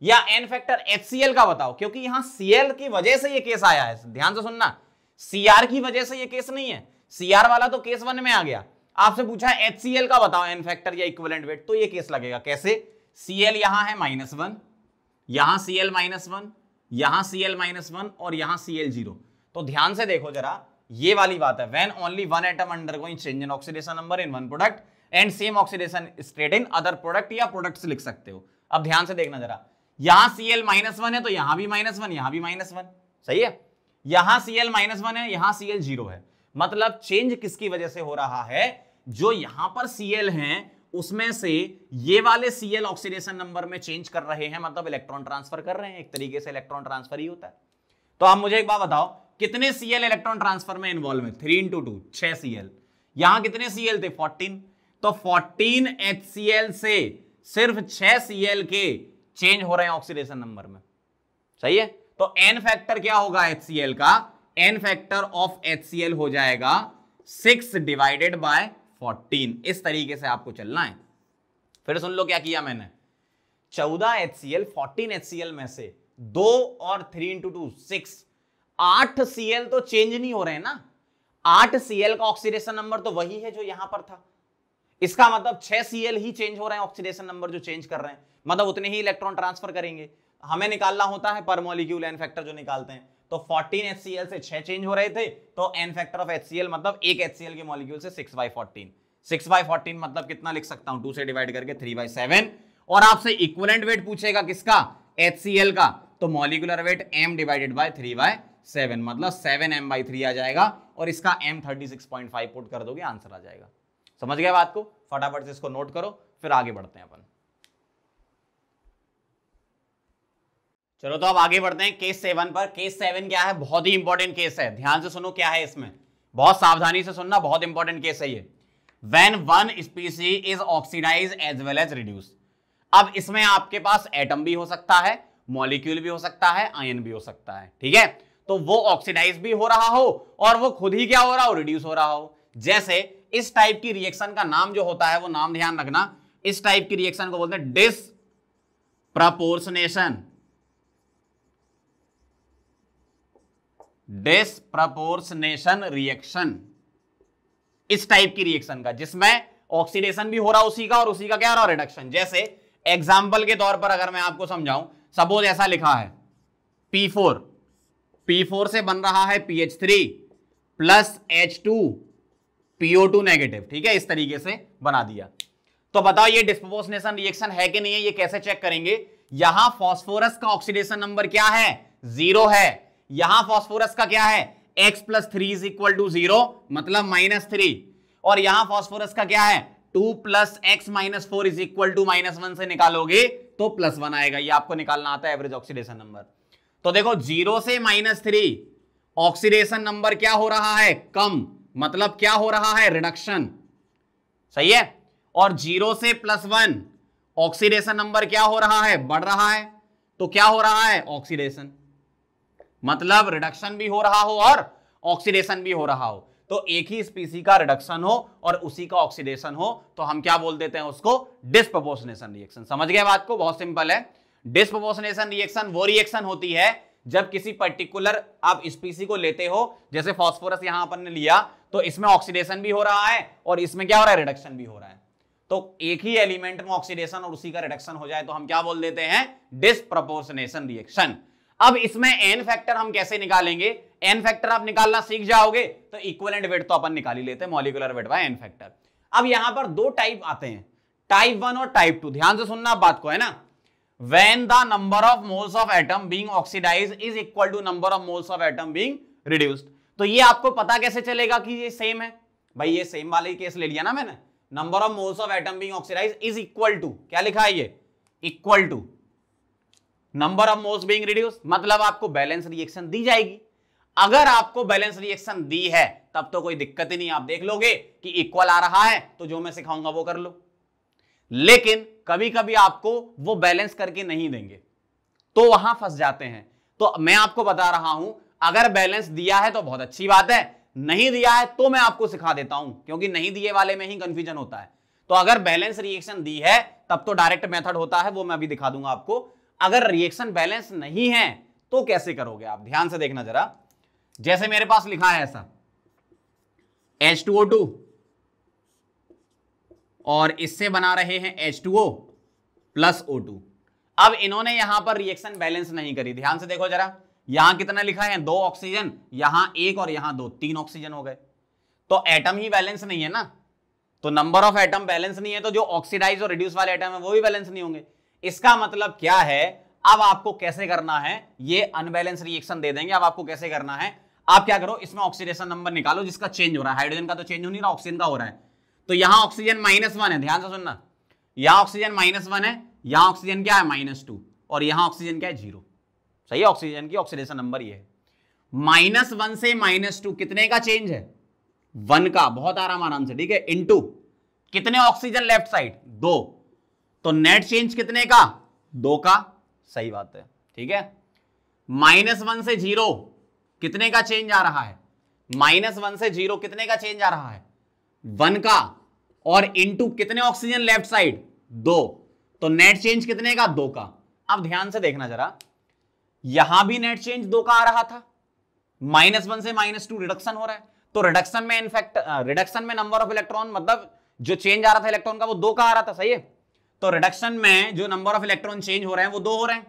या n फैक्टर HCl का बताओ, क्योंकि यहां Cl की वजह से ये केस आया है, ध्यान से सुनना, Cr की वजह से ये केस नहीं है, Cr वाला तो केस 1 में आ गया। आपसे पूछा है HCl का बताओ n फैक्टर या इक्विवेलेंट वेट, तो ये केस लगेगा कैसे, Cl यहां है -1, यहां Cl -1, यहां Cl -1 और यहां Cl 0। तो ध्यान से देखो जरा, ये वाली बात है, when only one atom undergoing change in oxidation number in one product and same oxidation state in other product, या प्रोडक्ट्स लिख सकते हो। अब ध्यान से देखना जरा, यहां Cl -1 है तो यहां भी -1, यहां भी -1, सही है, यहां Cl -1 है, यहां Cl 0 है, मतलब चेंज किसकी वजह से हो रहा है, जो यहां पर Cl हैं उसमें से ये वाले Cl ऑक्सीडेशन नंबर में चेंज कर रहे हैं, मतलब इलेक्ट्रॉन ट्रांसफर कर रहे हैं, एक तरीके से इलेक्ट्रॉन ट्रांसफर ही होता है। तो आप मुझे एक बात बताओ, कितने Cl इलेक्ट्रॉन ट्रांसफर में इन्वॉल्व है, 3 × 2 6 Cl, यहां कितने Cl थे 14, तो 14 HCl से सिर्फ 6 Cl के चेंज हो रहे हैं ऑक्सीडेशन नंबर में, सही है। तो n फैक्टर क्या होगा HCl का, n फैक्टर ऑफ HCl हो जाएगा 6 / 14। इस तरीके से आपको चलना है। फिर सुन लो क्या किया मैंने, 14 HCl 14 HCl में से 2 और 3 × 2 6, 8 Cl तो चेंज नहीं हो रहे हैं ना, 8 Cl का ऑक्सीडेशन नंबर तो वही है जो यहां पर था, इसका मतलब 6 Cl ही चेंज हो रहे हैं, ऑक्सीडेशन नंबर जो चेंज कर रहे हैं, मतलब उतने ही इलेक्ट्रॉन ट्रांसफर करेंगे। हमें निकालना होता है पर मॉलिक्यूल एन फैक्टर जो निकालते हैं, तो 14 HCl से 6 चेंज हो रहे थे, तो एन फैक्टर ऑफ HCl मतलब एक HCl के मॉलिक्यूल से 6/14। 6/14 मतलब कितना लिख सकता हूं, 2 से डिवाइड करके 3/7। और आपसे इक्विवेलेंट वेट पूछेगा किसका, HCl का, तो molecular weight m divided by 3/7 मतलब 7m/3 आ जाएगा, और इसका m 36.5 पुट कर दोगे आंसर आ जाएगा। समझ गए बात को? फटाफट से इसको नोट करो, फिर आगे बढ़ते हैं अपन। चलो तो अब आगे बढ़ते हैं केस 7 पर। केस 7 क्या है, बहुत ही इंपॉर्टेंट केस है, ध्यान से सुनो क्या है इसमें, बहुत सावधानी से सुनना, बहुत इंपॉर्टेंट केस है ये। When one species is oxidized as well as reduced। अब इसमें आपके पास एटम भी हो सकता है, मॉलिक्यूल भी हो सकता है, आयन भी हो सकता है, ठीक है। तो वो ऑक्सीडाइज भी हो रहा हो और वो खुद ही क्या हो रहा हो, रिड्यूस हो रहा हो। जैसे इस टाइप की रिएक्शन का नाम जो होता है, वो नाम ध्यान रखना, इस टाइप की रिएक्शन को बोलते हैं डिसप्रपोर्शनेशन। डिसप्रपोर्शनेशन रिएक्शन, इस टाइप की रिएक्शन का, जिसमें ऑक्सीडेशन भी हो रहा उसी का और उसी का क्या हो रहा, रिडक्शन। जैसे एग्जांपल के तौर पर अगर मैं आपको समझाऊं, सपोज ऐसा लिखा है P4 से बन रहा है PH3 plus H2 PO2 negative, ठीक है, इस तरीके से बना दिया। तो बताओ ये डिस्प्रोपोर्शनेशन रिएक्शन है कि नहीं है, ये कैसे चेक करेंगे। यहां फास्फोरस का ऑक्सीडेशन नंबर क्या है, 0 है। यहां फास्फोरस का क्या है, x + 3 = 0 मतलब -3, और यहां फास्फोरस का क्या है, 2 + x - 4 = -1 से निकालोगे तो +1 आएगा। ये आपको निकालना आता है एवरेज ऑक्सीडेशन नंबर। तो देखो 0 से -3 ऑक्सीडेशन नंबर क्या हो रहा है, कम, मतलब क्या हो रहा है, रिडक्शन, सही है। और 0 से +1 ऑक्सीडेशन नंबर क्या हो रहा है, बढ़ रहा है, तो क्या हो रहा है, ऑक्सीडेशन, मतलब रिडक्शन भी हो रहा हो और ऑक्सीडेशन भी हो रहा हो। तो एक ही स्पीसी का रिडक्शन हो और उसी का ऑक्सीडेशन हो तो हम क्या बोल देते हैं उसको, डिस्प्रोपोर्शनेशन रिएक्शन। समझ गए बात को, बहुत सिंपल है। डिस्प्रोपोर्शनेशन रिएक्शन वो रिएक्शन होती है जब किसी पर्टिकुलर आप स्पीसी को लेते हो, जैसे फास्फोरस यहां अपन ने लिया, तो इसमें ऑक्सीडेशन भी हो रहा है और इसमें क्या हो रहा है, रिडक्शन भी हो रहा है। तो एक ही एलिमेंट में ऑक्सीडेशन और उसी का रिडक्शन हो जाए तो हम क्या बोल देते हैं, डिस्प्रोपोर्शनेशन रिएक्शन। अब इसमें एन फैक्टर हम कैसे निकालेंगे, एन फैक्टर आप निकालना सीख जाओगे तो इक्विवेलेंट वेट तो अपन निकाल ही लेते हैं, molecular weight by n factor. अब यहां पर दो टाइप आते हैं, टाइप 1 और टाइप 2। ध्यान से सुनना बात को, है ना। When the number of moles of atom being oxidized is equal to number of moles of atom being reduced। तो ये आपको पता कैसे चलेगा कि ये सेम है, भाई ये सेम वाले केस ले लिया ना मैंने, number of moles of atom being oxidised is equal to, क्या लिखा है ये, equal to number of moles being reduced, मतलब आपको बैलेंस रिएक्शन दी जाएगी। अगर आपको बैलेंस रिएक्शन दी है तब तो कोई दिक्कत ही नहीं, आप देख लोगे कि इक्वल आ रहा है तो जो मैं सिखाऊंगा वो कर लो। लेकिन कभी कभी आपको वो बैलेंस करके नहीं देंगे तो वहां फंस जाते हैं। तो मैं आपको बता रहा हूं, अगर बैलेंस दिया है तो बहुत अच्छी बात है, नहीं दिया है तो मैं आपको सिखा देता हूं, क्योंकि नहीं दिए वाले में ही कंफ्यूजन होता है। तो अगर बैलेंस रिएक्शन दी है तब तो डायरेक्ट मेथड होता है, वो मैं अभी दिखा दूंगा आपको। अगर रिएक्शन बैलेंस नहीं है तो कैसे करोगे आप, ध्यान से देखना जरा। जैसे मेरे पास लिखा है ऐसा H2O2 और इससे बना रहे हैं H2O प्लस O2। अब इन्होंने यहां पर रिएक्शन बैलेंस नहीं करी, ध्यान से देखो जरा, यहां कितना लिखा है, 2 ऑक्सीजन, यहां 1 और यहां 2, 3 ऑक्सीजन हो गए। तो एटम ही बैलेंस नहीं है ना, तो नंबर ऑफ एटम बैलेंस नहीं है तो जो ऑक्सीडाइज और रिड्यूस वाले एटम है वो भी बैलेंस नहीं होंगे। इसका मतलब क्या है, अब आपको कैसे करना है, ये अनबैलेंस रिएक्शन दे देंगे। अब आपको कैसे करना है, आप क्या करो, इसमें ऑक्सीडेशन नंबर निकालो जिसका चेंज हो रहा है, हाइड्रोजन का तो चेंज हो नहीं रहा, ऑक्सीजन का हो रहा है। तो यहां ऑक्सीजन -1 है, ध्यान से सुनना, यहां ऑक्सीजन -1 है, यहां ऑक्सीजन क्या है -2 और यहां ऑक्सीजन क्या है 0। सही है, ऑक्सीजन की ऑक्सीडेशन नंबर ये है। -1 से -2 कितने का चेंज है, 1 का, बहुत आराम से, ठीक है, इनटू कितने ऑक्सीजन लेफ्ट साइड, 2, तो नेट चेंज कितने का, 2 का, सही बात है, ठीक है। -1 से 0 कितने का चेंज आ रहा है, -1 से 0 कितने का चेंज आ रहा है, 1 का, और इनटू कितने ऑक्सीजन लेफ्ट साइड, 2, तो नेट चेंज कितने का, 2 का। अब ध्यान से देखना जरा, यहां भी नेट चेंज 2 का आ रहा था, -1 से -2 रिडक्शन हो रहा है, तो रिडक्शन में इनफैक्ट रिडक्शन में नंबर ऑफ इलेक्ट्रॉन, मतलब जो चेंज आ रहा था इलेक्ट्रॉन का वो 2 का आ रहा था, सही है। तो रिडक्शन में जो नंबर ऑफ इलेक्ट्रॉन चेंज हो रहे हैं वो 2 हो रहे हैं,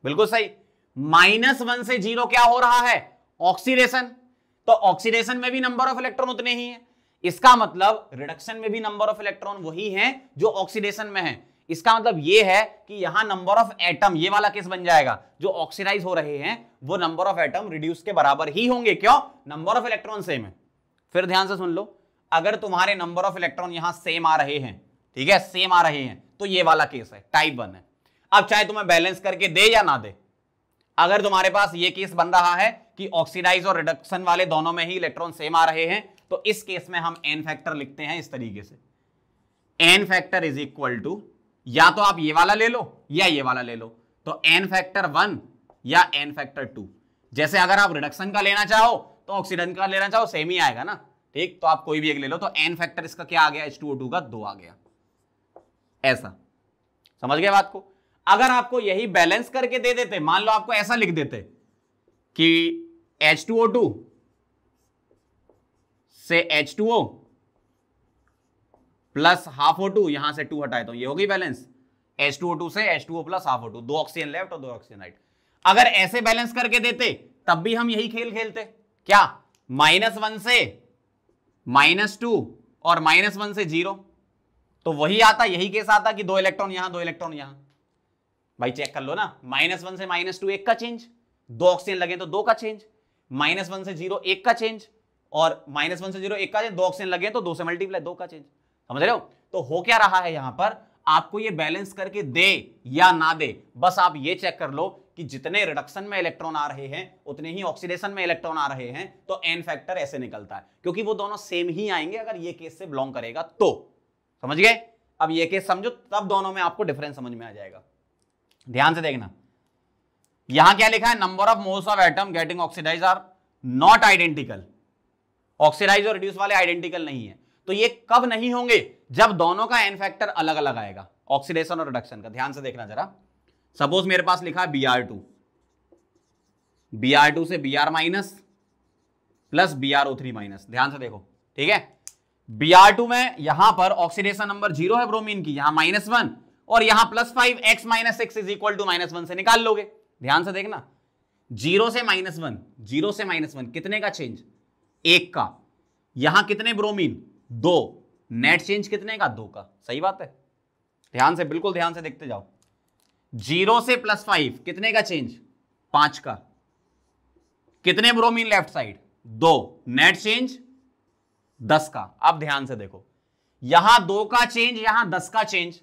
बिल्कुल सही। -1 से 0 क्या हो रहा है, ऑक्सीडेशन। तो ऑक्सीडेशन में भी नंबर ऑफ इलेक्ट्रॉन उतने ही हैं, इसका मतलब रिडक्शन में भी नंबर ऑफ इलेक्ट्रॉन वही हैं जो ऑक्सीडेशन में है। इसका मतलब ये है कि यहां नंबर ऑफ एटम, ये वाला केस बन जाएगा, जो ऑक्सीडाइज हो रहे हैं वो नंबर ऑफ एटम रिड्यूस के बराबर ही होंगे। क्यों, नंबर ऑफ इलेक्ट्रॉन सेम है। फिर ध्यान से सुन लो, अगर तुम्हारे नंबर ऑफ इलेक्ट्रॉन यहां सेम आ रहे हैं, ठीक है, सेम आ रहे हैं, तो ये वाला केस है, टाइप 1 है। अब चाहे तुम्हें बैलेंस करके दे या ना दे, अगर तुम्हारे पास ये केस बन रहा है कि ऑक्सीडाइज और रिडक्शन वाले दोनों में ही इलेक्ट्रॉन सेम आ रहे हैं, तो इस केस में हम एन फैक्टर लिखते हैं इस तरीके से, n factor is equal to, या तो आप ये वाला ले लो या ये वाला ले लो, तो एन फैक्टर 1 या एन फैक्टर 2। जैसे अगर आप रिडक्शन का लेना चाहो तो ऑक्सीडेशन का लेना चाहो, सेम ही आएगा ना, ठीक। तो आप कोई भी एक ले लो, तो एन फैक्टर इसका क्या आ गया, H2O2 का 2 आ गया, ऐसा समझ गए बात को। अगर आपको यही बैलेंस करके दे देते, मान लो आपको ऐसा लिख देते कि H2O2 से H2O प्लस हाफ O2, यहां से 2 हटाए तो ये होगी बैलेंस, H2O2 से H2O plus half O2, 2 oxygen left और 2 ऑक्सीजन राइट। अगर ऐसे बैलेंस करके देते तब भी हम यही खेल खेलते, क्या, -1 से -2 और -1 से 0, तो वही आता, यही केस आता कि 2 इलेक्ट्रॉन यहां 2 इलेक्ट्रॉन यहां। भाई चेक कर लो ना, -1 से -2 1 का चेंज, 2 ऑक्सीजन लगे तो 2 का चेंज, -1 से 0 1 का चेंज, और -1 से 0 1 का चेंज, 2 ऑक्सीजन लगे तो 2 से मल्टीप्लाई 2 का चेंज, समझ रहे हो। तो हो क्या रहा है यहां पर, आपको ये बैलेंस करके दे या ना दे, बस आप ये चेक कर लो कि जितने रिडक्शन में इलेक्ट्रॉन आ रहे हैं उतने ही ऑक्सीडेशन में इलेक्ट्रॉन आ रहे हैं, तो एन फैक्टर ऐसे निकलता है, क्योंकि वो दोनों सेम ही आएंगे अगर ये केस से बिलोंग करेगा तो, समझ गए। अब ये केस समझो, तब दोनों में आपको डिफरेंस समझ में आ जाएगा। ध्यान से देखना, यहां क्या लिखा है, number of moles of atom getting oxidise are not identical, oxidise और रिड्यूस वाले आइडेंटिकल नहीं है। तो ये कब नहीं होंगे, जब दोनों का एन फैक्टर अलग अलग आएगा, ऑक्सीडेशन और रिडक्शन का। ध्यान से देखना जरा, सपोज मेरे पास लिखा है Br2, Br2 से Br minus plus BrO3 minus, ध्यान से देखो, ठीक है। Br2 में यहां पर ऑक्सीडेशन नंबर 0 है ब्रोमीन की, यहां -1 और यहां +5, x - 6 इज इक्वल टू -1 से निकाल लोगे। ध्यान से देखना, 0 से -1, 0 से -1 कितने का चेंज, 1 का, यहां कितने ब्रोमीन, 2, नेट चेंज कितने का, 2 का, सही बात है। ध्यान से, बिल्कुल ध्यान से देखते जाओ, 0 से +5 कितने का चेंज, 5 का, कितने bromine left side, 2, net change 10 का। अब ध्यान से देखो, यहां 2 का चेंज, यहां 10 का चेंज,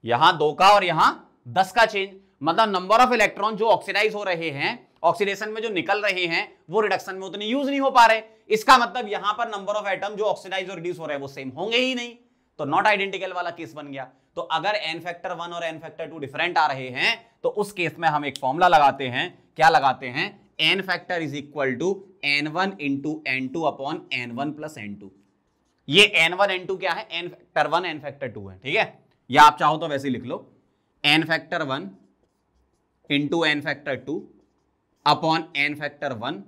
यहां 2 का और यहां 10 का चेंज, मतलब नंबर ऑफ इलेक्ट्रॉन जो ऑक्सीडाइज हो रहे हैं, ऑक्सीडेशन में जो निकल रहे हैं, वो रिडक्शन में उतने यूज नहीं हो पा रहे। इसका मतलब यहां पर नंबर ऑफ एटम जो ऑक्सीडाइज और रिड्यूस हो रहे हैं वो सेम होंगे ही नहीं, तो नॉट आइडेंटिकल वाला केस बन गया। तो अगर एन फैक्टर 1 और एन फैक्टर 2 डिफरेंट आ रहे हैं, तो उस केस में हम एक फॉर्मूला लगाते हैं, क्या लगाते हैं, n factor is equal to n1 into n2 upon n1 plus n2। ये n1 n2 क्या है, एन फैक्टर 1 एन फैक्टर 2 है, ठीक है। या आप चाहो तो वैसे ही लिख लो, N factor 1 into N factor 2 upon N factor 1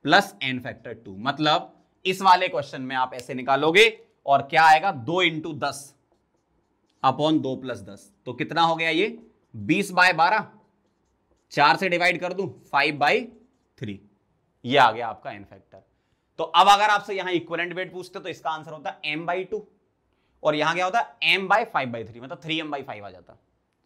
plus N factor 2। मतलब इस वाले क्वेश्चन में आप ऐसे निकालोगे और क्या आएगा, 2 इंटू 10 अपॉन 2 प्लस 10, तो कितना हो गया ये 20/12, 4 से डिवाइड कर दूं 5/3, ये आ गया आपका एन फैक्टर। तो अब अगर आपसे यहां इक्विवेलेंट वेट पूछते तो इसका आंसर होता है m/2 और यहां क्या होता है m/5/3, मतलब 3m/5 आ जाता।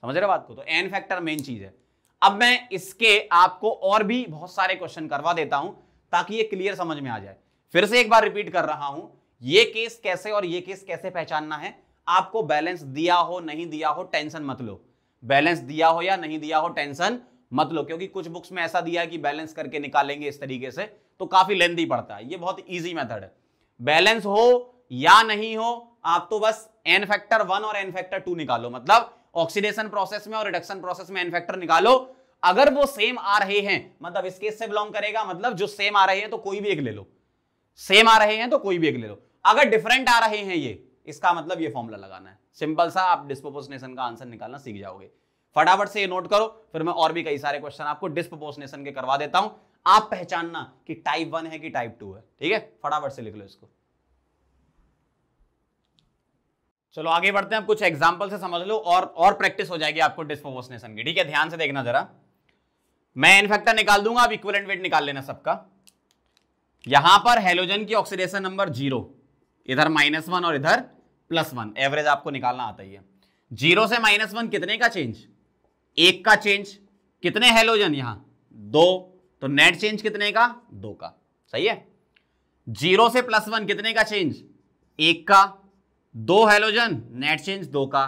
समझ रहे बात को। तो एन फैक्टर मेन चीज है। अब मैं इसके आपको और भी बहुत सारे क्वेश्चन करवा देता हूं ताकि ये क्लियर समझ में आ जाए। फिर से एक बार रिपीट कर रहा हूं, ये केस कैसे और ये केस कैसे पहचानना है। आपको बैलेंस दिया हो नहीं दिया हो टेंशन मत लो, बैलेंस दिया हो या नहीं दिया हो टेंशन मत लो, क्योंकि कुछ बुक्स में ऐसा दिया है कि बैलेंस करके निकालेंगे इस तरीके से, तो काफी लेंथी पड़ता है। ये बहुत इजी मेथड है। बैलेंस हो या नहीं हो, आप तो बस एन फैक्टर 1 और एन फैक्टर 2 निकालो, मतलब ऑक्सीडेशन प्रोसेस में और रिडक्शन प्रोसेस में एन फैक्टर निकालो। अगर वो सेम आ रहे हैं मतलब इस केस से बिलोंग करेगा, मतलब जो सेम आ रहे हैं तो कोई भी एक ले लो, सेम आ रहे हैं तो कोई भी एक ले लो। अगर डिफरेंट आ रहे हैं ये, इसका मतलब ये फॉर्मूला लगाना है। सिंपल सा, आप डिस्प्रोपोर्शनेशन का आंसर निकालना सीख जाओगे। फटाफट से ये नोट करो, फिर मैं और भी कई सारे क्वेश्चन आपको डिस्प्रोपोर्शनेशन के करवा देता हूं। आप पहचानना कि टाइप 1 है कि टाइप 2 है, ठीक है। फटाफट से लिख लो इसको। चलो आगे बढ़ते हैं, अब कुछ एग्जांपल से समझ लो और प्रैक्टिस हो जाएगी आपको डिस्प्रोपोर्शनेशन की। ठीक है, ध्यान से देखना जरा, मैं एन फैक्टर निकाल दूंगा, अब इक्विवेलेंट वेट निकाल लेना सबका। यहां पर हेलोजन की ऑक्सीडेशन नंबर 0, इधर -1 और इधर +1, एवरेज आपको निकालना आता ही है। 0 से -1 कितने का चेंज? 1 का चेंज। कितने हेलोजन? यहां 2, तो नेट चेंज कितने का? 2 का। सही है। 0 से +1 कितने का चेंज? 1 का। 2 हेलोजन, नेट चेंज 2 का।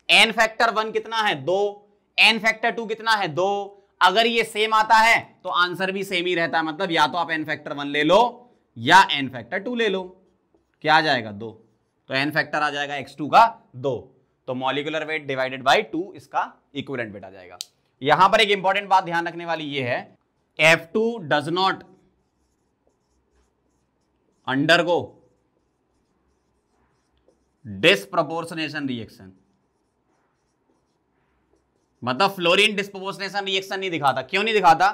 एन फैक्टर 1 कितना है? 2। एन फैक्टर 2 कितना है? 2। अगर ये सेम आता है तो आंसर भी सेम ही रहता है, मतलब या तो आप एन फैक्टर 1 ले लो या एन फैक्टर 2 ले लो। क्या आ जाएगा? 2। तो एन फैक्टर आ जाएगा x2 का 2, तो मॉलिक्यूलर वेट डिवाइडेड बाय 2 इसका इक्विवेलेंट वेट आ जाएगा। यहां पर एक इंपॉर्टेंट बात ध्यान रखने वाली ये है, F2 does not undergo disproportionation reaction, मतलब फ्लोरीन डिस्प्रोपोर्शनेशन रिएक्शन नहीं दिखाता। क्यों नहीं दिखाता?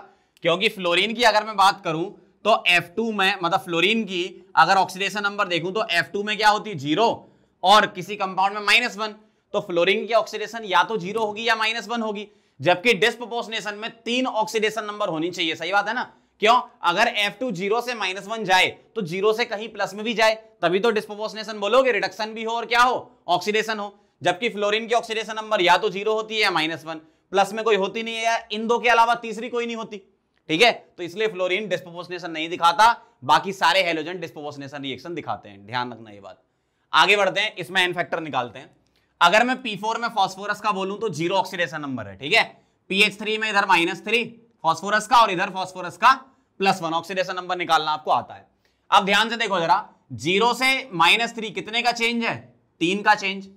क्योंकि फ्लोरीन की अगर मैं बात करूं तो F2 में, मतलब फ्लोरीन की अगर ऑक्सीडेशन नंबर देखूं तो F2 में क्या होती है? 0, और किसी कंपाउंड में -1, तो फ्लोरीन की ऑक्सीडेशन या तो 0 होगी या -1 होगी, जबकि डिस्प्रोपोर्शनेशन में 3 ऑक्सीडेशन नंबर होनी चाहिए। सही बात है ना? क्यों? अगर F2 0 से -1 जाए तो 0 से कहीं प्लस में भी जाए, तभी तो डिस्प्रोपोर्शनेशन बोलोगे, रिडक्शन भी हो और क्या हो? ऑक्सीडेशन हो। जबकि फ्लोरीन की ऑक्सीडेशन नंबर या तो 0 होती है या -1, प्लस में कोई होती नहीं है, या इन दो के अलावा तीसरी कोई नहीं होती। ठीक है, तो इसलिए फ्लोरीन डिस्प्रोपोर्शनेशन नहीं दिखाता, बाकी सारे हेलोजन डिस्प्रोपोर्शनेशन रिएक्शन दिखाते हैं। ध्यान रखना ये बात। आगे बढ़ते हैं, इसमें एन फैक्टर निकालते हैं। अगर मैं P4 में फास्फोरस का बोलूं तो 0 ऑक्सीडेशन नंबर है। ठीक है, PH3 में इधर -3 फास्फोरस का और इधर फास्फोरस का +1 ऑक्सीडेशन नंबर निकालना आपको आता है। अब ध्यान से देखो जरा, 0 से -3 कितने का चेंज है? 3 का चेंज,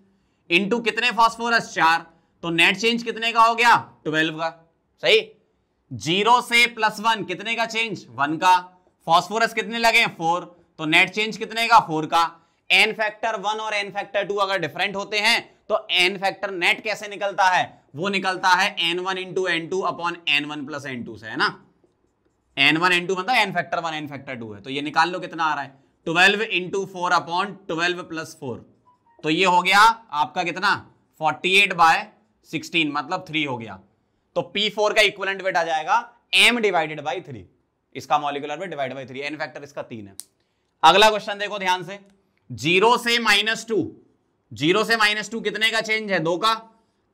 इनटू कितने फास्फोरस? 4, तो नेट चेंज कितने का हो गया? 12 का। सही। 0 से +1 कितने का चेंज? 1 का। फास्फोरस कितने लगे? 4, तो नेट चेंज कितने का? 4 का। एन फैक्टर 1 और एन फैक्टर 2 अगर डिफरेंट होते हैं तो एन फैक्टर नेट कैसे निकलता है? वो निकलता है n1 into n2 upon n1 plus n2 से, है ना? n1 n2 मतलब एन फैक्टर 1 एन फैक्टर 2 है, तो ये निकाल लो कितना आ रहा है? 12 इंटू 4 अपॉन 12 प्लस 4, तो ये हो गया आपका कितना? 48/16, मतलब 3 हो गया। तो P4 का इक्विवेलेंट वेट आ जाएगा m डिवाइडेड बाई 3, इसका molecular weight divided by 3, n factor इसका 3 है। अगला क्वेश्चन देखो ध्यान से, 0 से -2, 0 से -2 कितने का चेंज है? 2 का।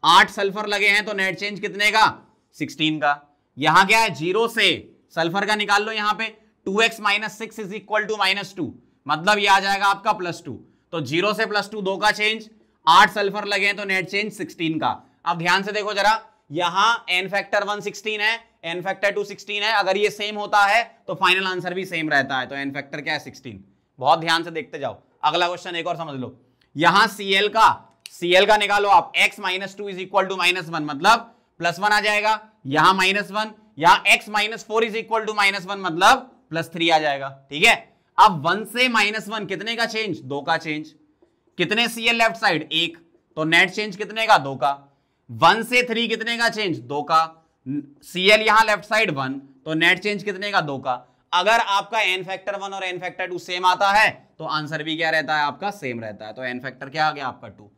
8 सल्फर लगे हैं तो नेट चेंज कितने का? 16 का। यहां क्या है? 0 से सल्फर का निकाल लो, यहां पे 2x - 6 इज इक्वल टू -2, मतलब ये आ जाएगा आपका +2। तो 0 से +2 2 का चेंज, 8 सल्फर लगे हैं तो नेट चेंज 16 का। अब ध्यान से देखो जरा, यहां एन फैक्टर 1 16 है, एन फैक्टर 2 16 है, अगर ये सेम होता है तो फाइनल आंसर भी सेम रहता है, तो एन फैक्टर क्या है? 16। बहुत ध्यान से देखते जाओ। अगला क्वेश्चन एक और समझ लो, यहां Cl का निकालो आप, x - 2 इज इक्वल टू -1, मतलब +1 आ जाएगा। यहां -1, यहां x - 4 इज इक्वल टू -1, मतलब +3 आ जाएगा। ठीक है, अब 1 से -1 कितने का चेंज? 2 का चेंज। कितने Cl लेफ्ट साइड? 1, तो नेट चेंज कितने का? 2 का। 1 से 3 कितने का चेंज? 2 का। Cl यहां लेफ्ट साइड 1, तो नेट चेंज कितने का? 2 का। अगर आपका एन फैक्टर 1 और एन फैक्टर 2 सेम आता है तो आंसर भी क्या रहता है आपका? सेम रहता है, तो एन फैक्टर क्या आ गया आपका? 2।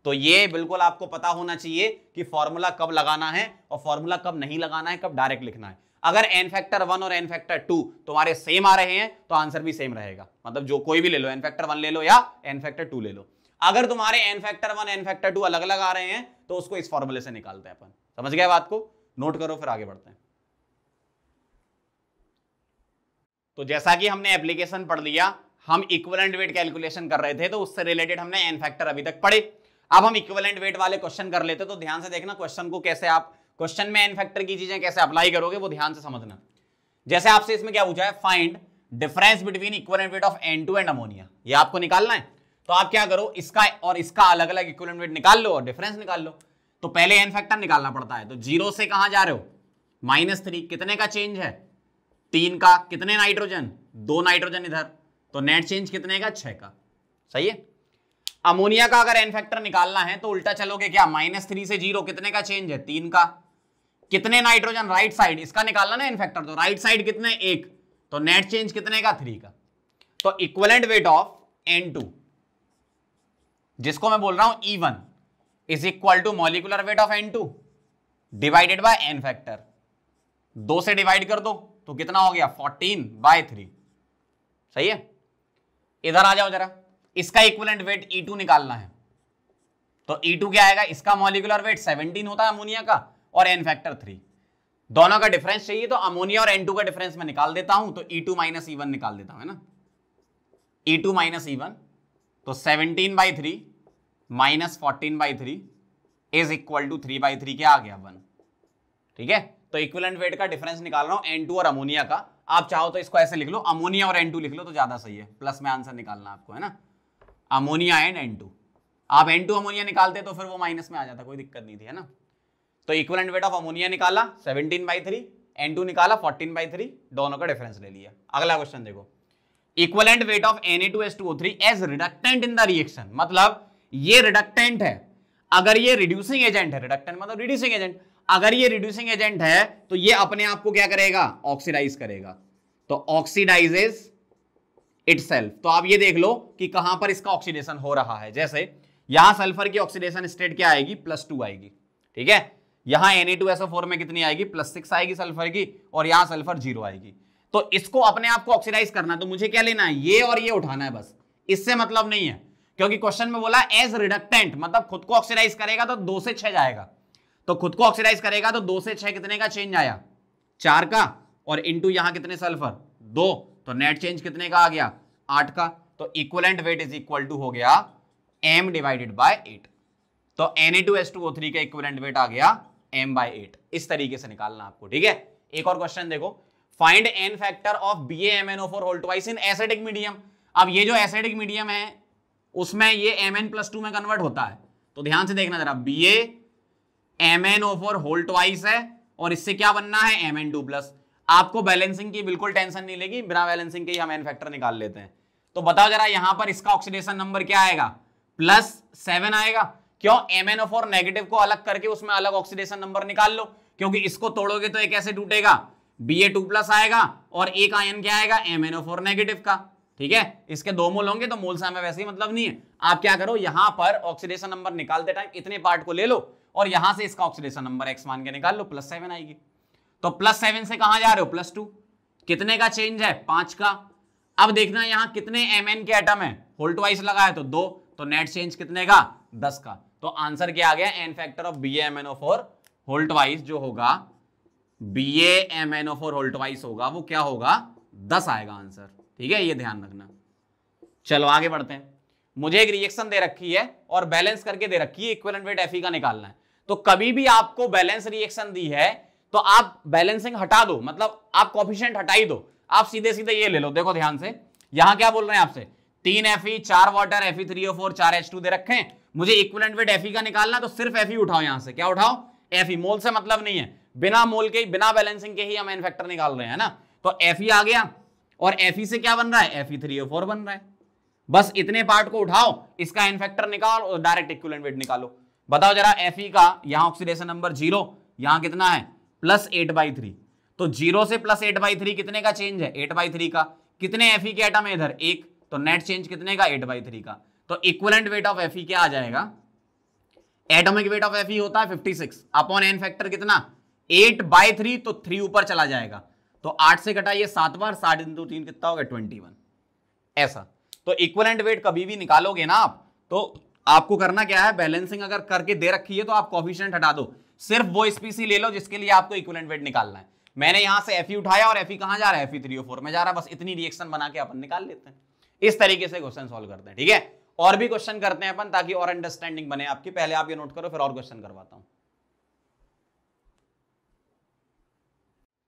तो ये बिल्कुल आपको पता होना चाहिए कि फॉर्मूला कब लगाना है और फॉर्मूला कब नहीं लगाना है, कब डायरेक्ट लिखना है। अगर एन फैक्टर 1 और एन फैक्टर 2 तुम्हारे सेम आ रहे हैं तो आंसर भी सेम रहेगा, मतलब जो कोई भी ले लो, एन फैक्टर 1 ले लो या एन फैक्टर 2 ले लो। अगर तुम्हारे एन फैक्टर 1 एन फैक्टर 2 अलग अलग आ रहे हैं तो उसको इस फॉर्मूले से निकालते हैं अपन। समझ गए बात को? नोट करो, फिर आगे बढ़ते हैं। तो जैसा कि हमने एप्लीकेशन पढ़ लिया, हम इक्विवेलेंट वेट कैलकुलेशन कर रहे थे, तो उससे रिलेटेड हमने एन फैक्टर अभी तक पढ़े। अब हम इक्विवेलेंट वेट वाले क्वेश्चन कर लेते, तो ध्यान से देखना क्वेश्चन को, कैसे आप क्वेश्चन में एन फैक्टर की चीजें कैसे अप्लाई करोगे वो ध्यान से समझना। जैसे आपसे इसमें क्या पूछा है, find difference between equivalent weight of N2 and ammonia, ये आपको निकालना है। तो आप क्या करो, इसका और इसका अलग अलग इक्विवेलेंट वेट निकाल लो और डिफरेंस निकाल लो। तो पहले एन फैक्टर निकालना पड़ता है, तो 0 से कहां जा रहे हो? -3, कितने का चेंज है? 3 का। कितने नाइट्रोजन? 2 नाइट्रोजन इधर, तो नेट चेंज कितने का? 6 का। सही है। अमोनिया का अगर एन फैक्टर निकालना है तो उल्टा चलोगे क्या, -3 से 0 कितने का चेंज है? 3 का। कितने नाइट्रोजन? राइट साइड, इसका निकालना ना एन फैक्टर, तो राइट साइड कितने? 1, तो नेट चेंज कितने का? 3 का। तो इक्विवेलेंट वेट ऑफ N2 जिसको मैं बोल रहा हूं E1 is equal to molecular weight of N2 divided by n factor. 2 से डिवाइड कर दो तो कितना हो गया 14/3। सही है। इधर आ जाओ जरा, इसका इक्विवेलेंट वेट E2 निकालना है। तो E2 क्या आएगा, इसका मॉलिक्यूलर वेट 17 होता है अमोनिया का और n फैक्टर 3। दोनों का डिफरेंस चाहिए तो अमोनिया और N2 का डिफरेंस मैं निकाल देता हूं, तो E2 माइनस E1 निकाल देता हूं, है ना। E2 माइनस E1, तो 17/3 माइनस 14/3 इज इक्वल टू 3/3 क्या आ गया 1। ठीक है, तो इक्विवेलेंट वेट का डिफरेंस निकाल रहा हूं N2 और अमोनिया का। आप चाहो तो इसको ऐसे लिख लो, अमोनिया और N2 लिख लो तो ज्यादा सही है, प्लस में आंसर निकालना आपको, है ना। अमोनिया एंड N2, आप N2 अमोनिया निकालते तो फिर वो माइनस में आ जाता, कोई दिक्कत नहीं थी, है ना। तो इक्विवेलेंट वेट ऑफ अमोनिया निकाला 17/3, N2 निकाला 14/3, दोनों का डिफरेंस ले लिया। अगला क्वेश्चन देखो, equivalent weight of Na2H2O3 as reductant in the reaction, मतलब ये रिडक्टेंट है। अगर ये रिड्यूसिंग एजेंट है, रिडक्टेंट मतलब रिड्यूसिंग एजेंट, अगर ये रिड्यूसिंग एजेंट है तो ये अपने आप को क्या करेगा, ऑक्सीडाइज करेगा। तो ऑक्सीडाइजेस इटसेल्फ। तो आप ये देख लो कि कहां पर इसका ऑक्सीडेशन हो रहा है। जैसे यहां सल्फर की ऑक्सीडेशन स्टेट क्या आएगी, +2 आएगी। ठीक है, यहां Na2SO4 में कितनी आएगी, +6 आएगी सल्फर की, और यहां सल्फर 0 आएगी। तो इसको अपने आप को ऑक्सीडाइज करना, तो मुझे क्या लेना है, ये और ये उठाना है बस, इससे मतलब नहीं है। क्योंकि क्वेश्चन में बोला एज रिडक्टेंट, मतलब खुद को ऑक्सीडाइज करेगा तो 2 से 6 जाएगा। तो खुद को ऑक्सीडाइज करेगा तो 2 से 6 कितने का चेंज आया, 4 का, और इनटू यहां कितने सल्फर 2, तो नेट चेंज कितने का आ गया, 8 का। तो equivalent weight is equal to हो गया m डिवाइडेड बाय 8। तो Na2H2O3 का इक्विवेलेंट वेट आ गया m/8। इस तरीके से निकालना आपको। ठीक है, एक और क्वेश्चन देखो, find n factor of BaMnO4 whole twice in acidic medium. अब ये जो एसिडिक मीडियम है उसमें ये Mn+2 में कन्वर्ट होता है। तो ध्यान से देखना जरा, BaMnO4 होल ट्वाइस है और इससे क्या बनना है, Mn2+। आपको बैलेंसिंग की बिल्कुल टेंशन नहीं लेगी, बिना बैलेंसिंग के ही हम n फैक्टर निकाल लेते हैं। तो बताओ जरा, यहां पर इसका ऑक्सीडेशन नंबर क्या आएगा, +7 आएगा। क्यों, MnO4 नेगेटिव को अलग करके उसमें अलग ऑक्सीडेशन नंबर निकाल लो, क्योंकि इसको तोड़ोगे तो एक कैसे टूटेगा, Ba2+ आएगा और एक आयन क्या आएगा, MnO4 नेगेटिव का। ठीक है, इसके 2 मोल होंगे तो मोल से हमें वैसे ही मतलब नहीं है। आप क्या करो, यहां पर ऑक्सीडेशन नंबर निकालते टाइम इतने पार्ट को ले लो और यहां से इसका ऑक्सीडेशन नंबर x मान के निकाल लो, +7 आएगी। तो +7 से कहां जा रहे हो, +2, कितने का चेंज है, 5 का। अब देखना यहां कितने Mn के एटम है, होल ट्वाइस लगा है तो 2, तो नेट चेंज कितने का, 10 का। तो आंसर क्या आ गया, n factor of BaMnO4 whole twice जो होगा, BaMnO4 होल ट्वाइस होगा, वो क्या होगा, 10 आएगा आंसर। ठीक है, ये ध्यान रखना। चलो आगे बढ़ते हैं। मुझे एक रिएक्शन दे रखी है और बैलेंस करके दे रखी है, इक्विवेलेंट वेट Fe का निकालना है। तो कभी भी आपको बैलेंस रिएक्शन दी है तो आप बैलेंसिंग हटा दो, मतलब आप कोएफिशिएंट हटा ही दो, आप सीधे सीधे ये ले लो। देखो ध्यान से, यहां क्या बोल रहे हैं आपसे, 3 Fe 4 वाटर Fe3O4 4 H2 दे रखे हैं। मुझे इक्विवेलेंट वेट Fe का निकालना, तो सिर्फ Fe उठाओ, यहां से क्या उठाओ, Fe। मोल से मतलब नहीं है, बिना मोल के, बिना बैलेंसिंग के ही हम n फैक्टर निकाल रहे हैं ना। तो Fe आ गया और Fe से क्या बन रहा है, Fe3O4 बन रहा है। बस इतने पार्ट को उठाओ, इसका n फैक्टर निकालो और डायरेक्ट इक्विवेलेंट वेट निकालो। बताओ जरा, Fe का यहां ऑक्सीडेशन नंबर 0, यहां कितना है, +8/3। तो 0 से +8/3 कितने का चेंज है, 8/3 का। कितने Fe के एटम है इधर, 1, तो नेट चेंज कितने का, 8/3 का। तो इक्विवेलेंट वेट ऑफ Fe क्या आ जाएगा, एटॉमिक वेट ऑफ Fe होता है 56 अपॉन n फैक्टर कितना, 8/3, तो 3 ऊपर चला जाएगा। तो 8 से घटाइए 7 बार, 7 × 3 कितना होगा, 21। ऐसा। तो इक्विवेलेंट वेट कभी भी निकालोगे ना आप, तो आपको करना क्या है, बैलेंसिंग अगर करके दे रखी है तो आप कोएफिशिएंट हटा दो, सिर्फ वो स्पीसी ले लो जिसके लिए आपको इक्विवेलेंट वेट निकालना है। मैंने यहां से Fe उठाया और Fe कहां जा रहा है, Fe3O4 में जा रहा है। बस इतनी रिएक्शन बना के अपन निकाल लेते हैं। इस तरीके से क्वेश्चन सॉल्व करते हैं। ठीक है, और भी क्वेश्चन करते हैं अपन, ताकि और अंडरस्टैंडिंग बने आपकी। पहले आप ये नोट करो, फिर और क्वेश्चन करवाता हूं।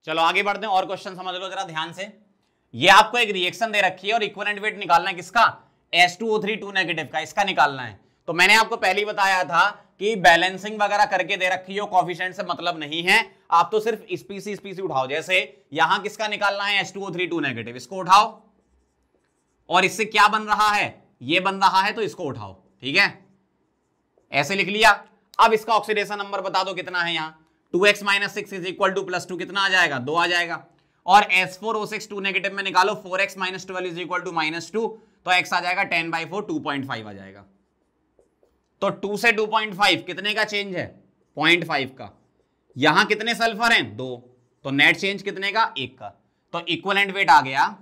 चलो आगे बढ़ते हैं, और क्वेश्चन समझ लो जरा ध्यान से। ये आपको एक रिएक्शन दे रखी है और इक्विवेलेंट वेट निकालना है किसका, H2O3 2 नेगेटिव का, इसका निकालना है। तो मैंने आपको पहले ही बताया था कि बैलेंसिंग वगैरह करके दे रखी हो, कोएफिशिएंट से मतलब नहीं है, आप तो सिर्फ स्पीसी उठाओ। जैसे यहां किसका निकालना है, H2O3 2 नेगेटिव, इसको उठाओ और इससे क्या बन रहा है, ये बन रहा है, तो इसको उठाओ। ठीक है, ऐसे लिख लिया। अब इसका ऑक्सीडेशन नंबर बता दो कितना है, यहां 2x - 6 इज इक्वल टू +2 कितना आ जाएगा, 2 आ जाएगा। और S4O6 2 नेगेटिव में निकालो, 4x - 12 इज इक्वल टू -2, तो x आ जाएगा 10/4 2.5 आ जाएगा। तो 2 से 2.5 कितने का चेंज है? 0.5 का। यहां कितने सल्फर हैं? 2, तो नेट चेंज कितने का? 1 का। तो इक्विवेलेंट वेट आ गया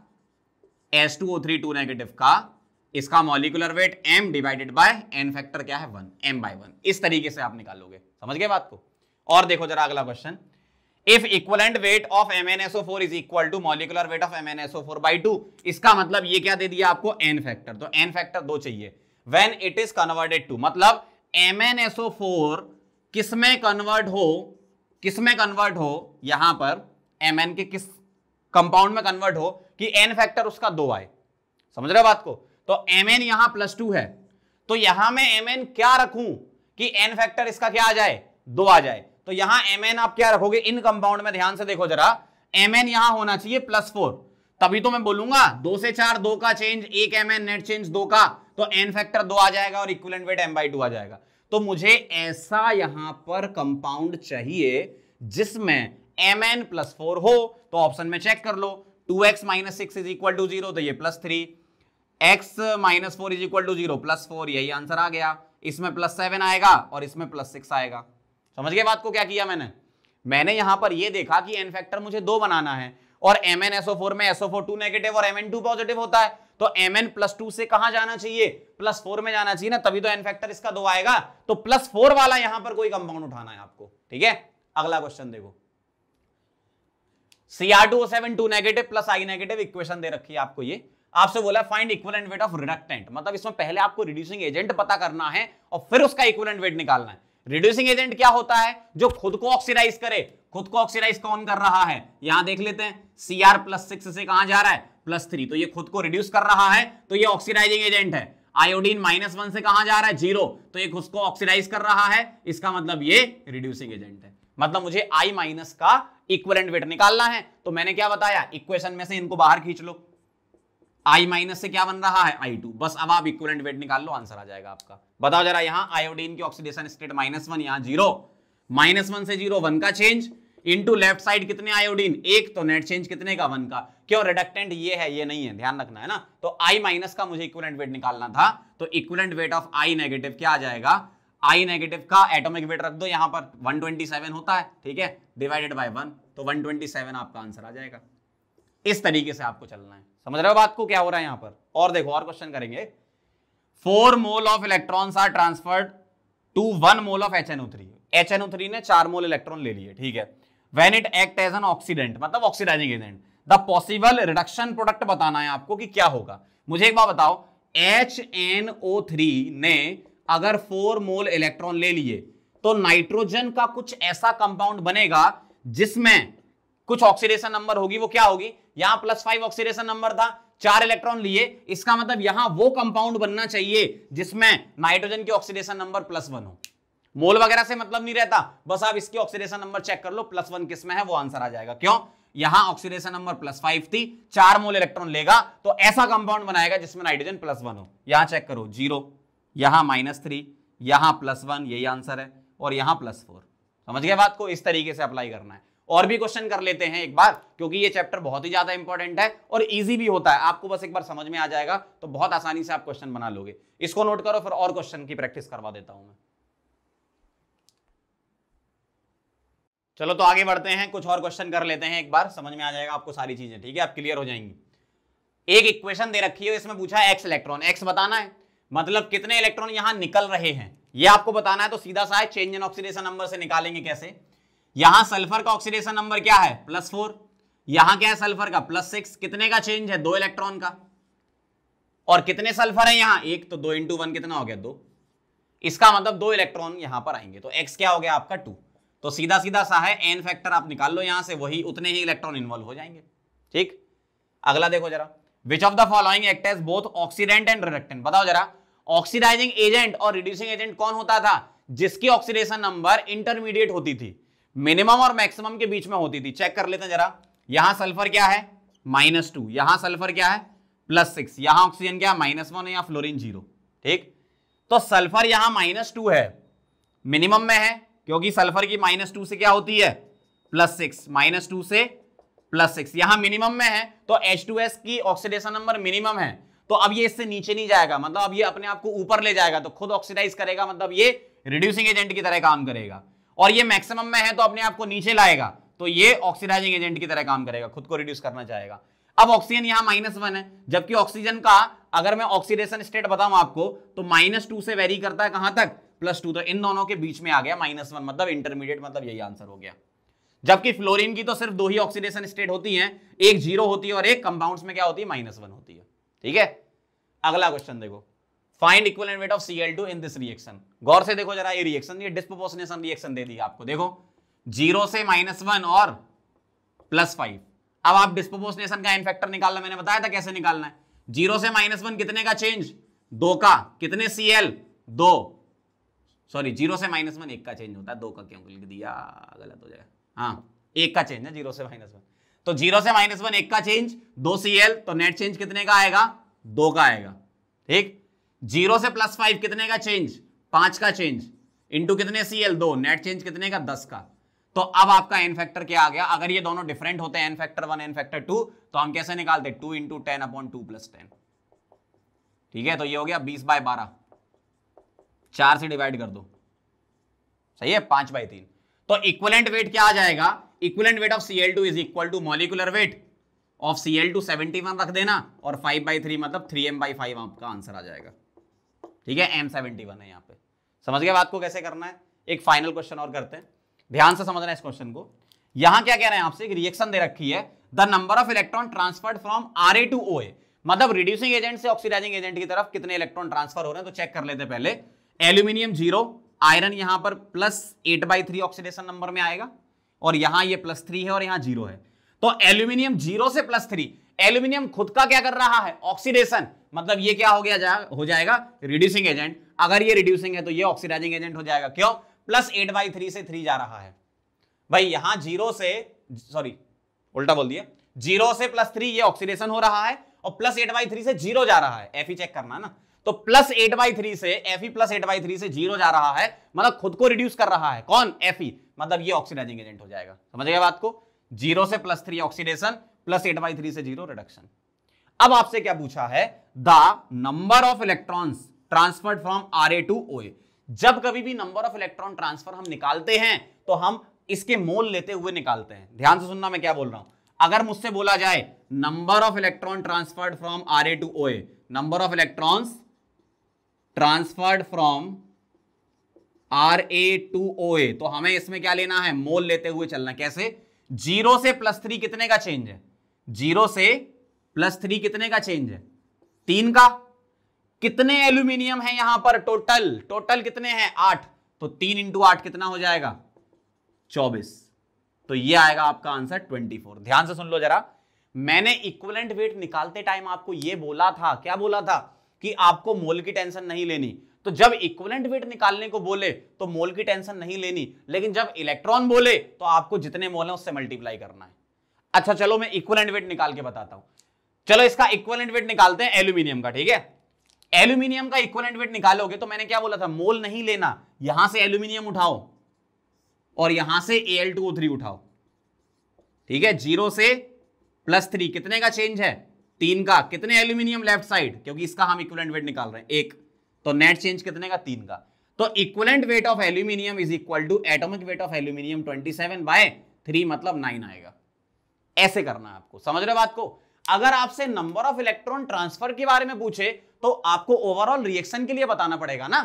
H2O3 2 नेगेटिव का, इसका molecular wait m divided by n factor क्या है? 1, m/1। इस तरीके से आप निकालोगे। समझ गए बात को? और देखो जरा अगला question, if equivalent weight of MnSO4 is equal to molecular weight of MnSO4/2, इसका मतलब ये क्या दे दिया आपको? n factor. तो n फैक्टर 2 चाहिए। When it is converted to, मतलब MnSO4 किसमें कन्वर्ट हो, यहां पर Mn के किस कंपाउंड में कन्वर्ट हो कि n फैक्टर उसका 2 आए। समझ रहे हो बात को? तो Mn यहां +2 है, तो यहां मैं Mn क्या रखूं कि n फैक्टर इसका क्या आ जाए? 2 आ जाए। तो यहां Mn आप क्या रखोगे इन कंपाउंड में? ध्यान से देखो जरा, Mn यहां होना चाहिए +4, तभी तो मैं बोलूंगा 2 से 4 2 का चेंज, 1 Mn नेट चेंज 2 का, तो n फैक्टर 2 आ जाएगा और इक्विवेलेंट वेट m/2 आ जाएगा। तो मुझे ऐसा यहां पर कंपाउंड चाहिए जिसमें Mn +4 हो। तो ऑप्शन में चेक कर लो, 2x - 6 = 0, तो ये +3, x - 4 = 0, +4, यही आंसर आ गया। इसमें +7 आएगा और इसमें +6 आएगा। समझ गए बात को? क्या किया मैंने यहां पर ये देखा कि n फैक्टर मुझे 2 बनाना है और MnSO4 में SO4 2 नेगेटिव और Mn 2 पॉजिटिव होता है, तो Mn +2 से कहां जाना चाहिए? +4 में जाना चाहिए ना, तभी तो n फैक्टर इसका 2 आएगा। तो +4 वाला यहां पर कोई कंपाउंड उठाना है आपको। ठीक है, अगला क्वेश्चन देखो, Cr2O7 2 negative + I negative equation दे रखी है आपको। ये आपसे बोला find equivalent weight of reductant, मतलब इसमें पहले आपको रिड्यूसिंग एजेंट पता करना है और फिर उसका इक्विवेलेंट वेट निकालना है। रिड्यूसिंग एजेंट क्या होता है? जो खुद को ऑक्सीडाइज करे। खुद को ऑक्सीडाइज कौन कर रहा है? यहां देख लेते हैं, Cr +6 से कहां जा रहा है? +3, तो ये खुद को रिड्यूस कर रहा है, तो ये ऑक्सीडाइजिंग एजेंट है। आयोडीन -1 से कहां जा रहा है? 0, तो ये खुद को ऑक्सीडाइज कर रहा है, इसका मतलब ये रिड्यूसिंग एजेंट है। मतलब मुझे I- का इक्विवेलेंट वेट निकालना है। तो मैंने क्या बताया? इक्वेशन में से इनको बाहर खींच लो, I- से क्या बन रहा है? I2। बस अब आप इक्विवेलेंट वेट निकाल लो, आंसर आ जाएगा आपका। बताओ जरा, यहां आयोडीन की ऑक्सीडेशन स्टेट -1, यहां 0, -1 से 0 1 का चेंज, इनटू लेफ्ट साइड कितने आयोडीन? 1, तो नेट चेंज कितने का? 1 का। क्यों? रिडक्टेंट ये है, ये नहीं है, ध्यान रखना है ना। तो I- का मुझे इक्विवेलेंट वेट निकालना था, तो equivalent weight of I negative क्या आ जाएगा? I नेगेटिव का एटॉमिक वेट रख दो यहां पर, 127 होता है, ठीक है, डिवाइडेड बाय 1, तो 127 आपका आंसर आ जाएगा। इस तरीके से आपको चलना है। समझ रहे हो बात को क्या हो रहा है यहां पर? और देखो, और क्वेश्चन करेंगे। 4 mole of electrons are transferred to 1 mole of HNO3। HNO3 ने 4 मोल इलेक्ट्रॉन ले लिए, ठीक है। When it act as an oxidant, मतलब oxidising agent, the possible reduction product बताना है आपको कि क्या होगा। मुझे एक बात बताओ, HNO3 ने अगर 4 मोल इलेक्ट्रॉन ले लिए तो नाइट्रोजन का कुछ ऐसा कंपाउंड बनेगा जिसमें कुछ ऑक्सीडेशन नंबर होगी, वो क्या होगी? यहां +5 ऑक्सीडेशन नंबर था, 4 इलेक्ट्रॉन लिए, इसका मतलब यहां वो कंपाउंड बनना चाहिए जिसमें नाइट्रोजन की ऑक्सीडेशन नंबर +1 हो। मोल वगैरह से मतलब नहीं रहता, बस आप इसकी ऑक्सीडेशन नंबर चेक कर लो, +1 किसमें है वो आंसर आ जाएगा। क्यों? यहां ऑक्सीडेशन नंबर +5 थी, 4 मोल इलेक्ट्रॉन लेगा तो ऐसा कंपाउंड बनाएगा जिसमें नाइट्रोजन +1 हो। यहां चेक करो, 0, यहां -3, यहां +1, यही आंसर है, और यहां +4। समझ गए बात को? इस तरीके से अप्लाई करना है। और भी क्वेश्चन कर लेते हैं एक बार, क्योंकि ये चैप्टर बहुत ही ज्यादा इंपॉर्टेंट है और इजी भी होता है। आपको बस एक बार समझ में आ जाएगा तो बहुत आसानी से आप क्वेश्चन बना लोगे। इसको नोट करो, फिर और क्वेश्चन की प्रैक्टिस करवा देता हूं मैं। चलो तो आगे बढ़ते हैं, कुछ और क्वेश्चन कर लेते हैं एक बार, समझ में आ जाएगा आपको सारी चीजें, ठीक है, आप क्लियर हो जाएंगी। एक इक्वेशन दे रखी है, इसमें पूछा है x इलेक्ट्रॉन, x बताना है, मतलब कितने इलेक्ट्रॉन यहां निकल रहे हैं ये आपको बताना है। तो सीधा सा है, चेंज इन ऑक्सीडेशन नंबर से निकालेंगे। कैसे? यहां सल्फर का ऑक्सीडेशन नंबर क्या है? +4, यहां क्या है सल्फर का? +6, कितने का चेंज है? 2 इलेक्ट्रॉन का। और कितने सल्फर है यहां? 1, तो 2 × 1 कितना हो गया? 2। इसका मतलब 2 इलेक्ट्रॉन यहां पर आएंगे, तो x क्या हो गया आपका? 2। तो सीधा सीधा सा है, n फैक्टर आप निकाल लो यहां से, वही उतने ही इलेक्ट्रॉन इन्वॉल्व हो जाएंगे। ठीक, अगला देखो जरा, which of the following act as both oxidant and reductant. बताओ जरा, ऑक्सीडाइजिंग एजेंट और रिड्यूसिंग एजेंट कौन होता था? जिसकी ऑक्सीडेशन नंबर इंटरमीडिएट होती थी, मिनिमम और मैक्सिमम के बीच में होती थी। चेक कर लेते हैं जरा, यहां सल्फर क्या है? -2, यहां सल्फर क्या है? +6, यहां ऑक्सीजन क्या है? -1 है, या फ्लोरीन 0। ठीक, तो सल्फर यहां -2 है, मिनिमम में है, क्योंकि सल्फर की -2 से क्या होती है? +6, -2 से +6, यहां मिनिमम में है, तो H2S की ऑक्सीडेशन नंबर मिनिमम है, तो अब ये इससे नीचे नहीं जाएगा, मतलब अब ये अपने आप को ऊपर ले जाएगा, तो खुद ऑक्सीडाइज करेगा, मतलब ये रिड्यूसिंग एजेंट की तरह काम करेगा। और ये मैक्सिमम में है तो अपने आप को नीचे लाएगा, तो ये ऑक्सीडाइजिंग एजेंट की तरह काम करेगा, खुद को रिड्यूस करना चाहेगा। अब ऑक्सीजन यहां -1 है, जबकि ऑक्सीजन का अगर मैं ऑक्सीडेशन स्टेट बताऊं आपको तो -2 से वेरी करता है कहां तक, +2, तो इन दोनों के बीच में आ गया -1, मतलब इंटरमीडिएट, मतलब यही आंसर हो गया। जबकि फ्लोरीन की तो सिर्फ 2 ही ऑक्सीडेशन स्टेट होती हैं, एक 0 होती है और एक कंपाउंड्स में क्या होती है, -1 होती है। ठीक है, अगला क्वेश्चन देखो, find equivalent weight of Cl2 in this reaction. गौर से देखो जरा, ये रिएक्शन, ये डिस्प्रोपोर्शनेशन रिएक्शन दे दी आपको, देखो 0 से -1 और +5। अब आप डिस्प्रोपोर्शनेशन का एन फैक्टर निकालना, मैंने बताया था कैसे निकालना है। 0 से -1 कितने का चेंज, 2 का, कितने Cl, 2, सॉरी 0 से -1 1 का चेंज होता है, 2 का क्यों लिख दिया, गलत हो जाएगा, हाँ 1 का चेंज है 0 से -1, तो 0 से -1 1 का चेंज, 2 Cl, तो नेट चेंज कितने का आएगा, 2 का आएगा। ठीक, 0 से +5 कितने का चेंज, 5 का चेंज, इंटू कितने Cl, 2, नेट चेंज कितने का, 10 का। तो अब आपका एन फैक्टर क्या आ गया, अगर ये दोनों डिफरेंट होते हैं एन फैक्टर 1 एन फैक्टर 2, तो हम कैसे निकालते, 2 × 10/2 + 10। ठीक है, तो ये हो गया 20/12, 4 से डिवाइड कर दो, सही है, 5/3। तो इक्विवेलेंट वेट क्या आ जाएगा, equivalent weight of Cl2 is equal to molecular weight of Cl2 71 रख देना, और 5/3 मतलब 3m/5 आपका आंसर आ जाएगा। ठीक है, m71 है यहाँ पे। समझ गए बात को कैसे करना है। एक फाइनल क्वेश्चन और करते हैं, ध्यान से समझना है इस क्वेश्चन को। यहां क्या कह रहे हैं आपसे, एक रिएक्शन दे रखी है, the number of electron transferred from Ra to OA, मतलब रिड्यूसिंग एजेंट से ऑक्सीडाइजिंग एजेंट की तरफ कितने इलेक्ट्रॉन ट्रांसफर हो रहे हैं, तो चेक कर लेते पहले। एल्यूमिनियम 0, आयरन यहां पर +8/3 ऑक्सीडेशन नंबर में आएगा, और यहां ये +3 है और यहां 0 है। तो एल्यूमिनियम 0 से +3, एल्यूमिनियम खुद का क्या कर रहा है, ऑक्सीडेशन, मतलब ये क्या हो जाएगा रिड्यूसिंग एजेंट। अगर ये रिड्यूसिंग है तो ये ऑक्सीडाइजिंग एजेंट हो जाएगा, क्यों, +8/3 से 3 जा रहा है भाई, यहां 0 से, सॉरी उल्टा बोल दिया, 0 से +3 ये ऑक्सीडेशन हो रहा है, और +8/3 से 0 जा रहा है, Fe चेक करना ना, तो +8/3 से Fe +8/3 से 0 जा रहा है, मतलब खुद को रिड्यूस कर रहा है, कौन, Fe, मतलब ये ऑक्सीडाइजिंग एजेंट हो जाएगा। समझ गए बात को, 0 से +3 ऑक्सीडेशन, +8/3 से 0 रिडक्शन। अब आपसे क्या पूछा है, the number of electrons transferred from Ra to OA। जब कभी भी नंबर ऑफ इलेक्ट्रॉन ट्रांसफर हम निकालते हैं तो हम इसके मोल लेते हुए निकालते हैं। ध्यान से सुनना मैं क्या बोल रहा हूं। अगर मुझसे बोला जाए number of electron transferred from Ra to OA, number of electrons transferred from Ra to OA, तो हमें इसमें क्या लेना है, मोल लेते हुए चलना। कैसे, 0 से +3 कितने का चेंज है, 0 से +3 कितने का चेंज है, 3 का। कितने एल्यूमिनियम है यहां पर, टोटल कितने हैं, 8, तो 3 × 8 कितना हो जाएगा, 24, तो ये आएगा आपका आंसर 24। ध्यान से सुन लो जरा, मैंने इक्विवेलेंट वेट निकालते टाइम आपको ये बोला था, क्या बोला था, कि आपको मोल की टेंशन नहीं लेनी। तो जब इक्विवेलेंट वेट निकालने को बोले तो मोल की टेंशन नहीं लेनी, लेकिन जब इलेक्ट्रॉन बोले तो आपको जितने मोल है उससे मल्टीप्लाई करना है। अच्छा चलो मैं इक्विवेलेंट वेट निकाल के बताता हूं। चलो इसका इक्विवेलेंट वेट निकालते हैं एल्यूमिनियम का। ठीक है, एल्यूमिनियम का इक्विवेलेंट वेट निकालोगे तो मैंने क्या बोला था, मोल नहीं लेना, यहां से एल्यूमिनियम उठाओ और यहां से Al2O3 उठाओ। ठीक है, 0 से +3 कितने का चेंज है, 3 का। कितने एल्यूमिनियम लेफ्ट साइड, क्योंकि इसका हम इक्विवेलेंट वेट निकाल रहे हैं 1, तो नेट चेंज कितने का, 3 का। तो equivalent weight of aluminium is equal to atomic weight of aluminium 27/3 मतलब 9 आएगा। ऐसे करना है आपको, समझ रहे बात को। अगर आपसे नंबर ऑफ इलेक्ट्रॉन ट्रांसफर के बारे में पूछे तो आपको ओवरऑल रिएक्शन के लिए बताना पड़ेगा ना,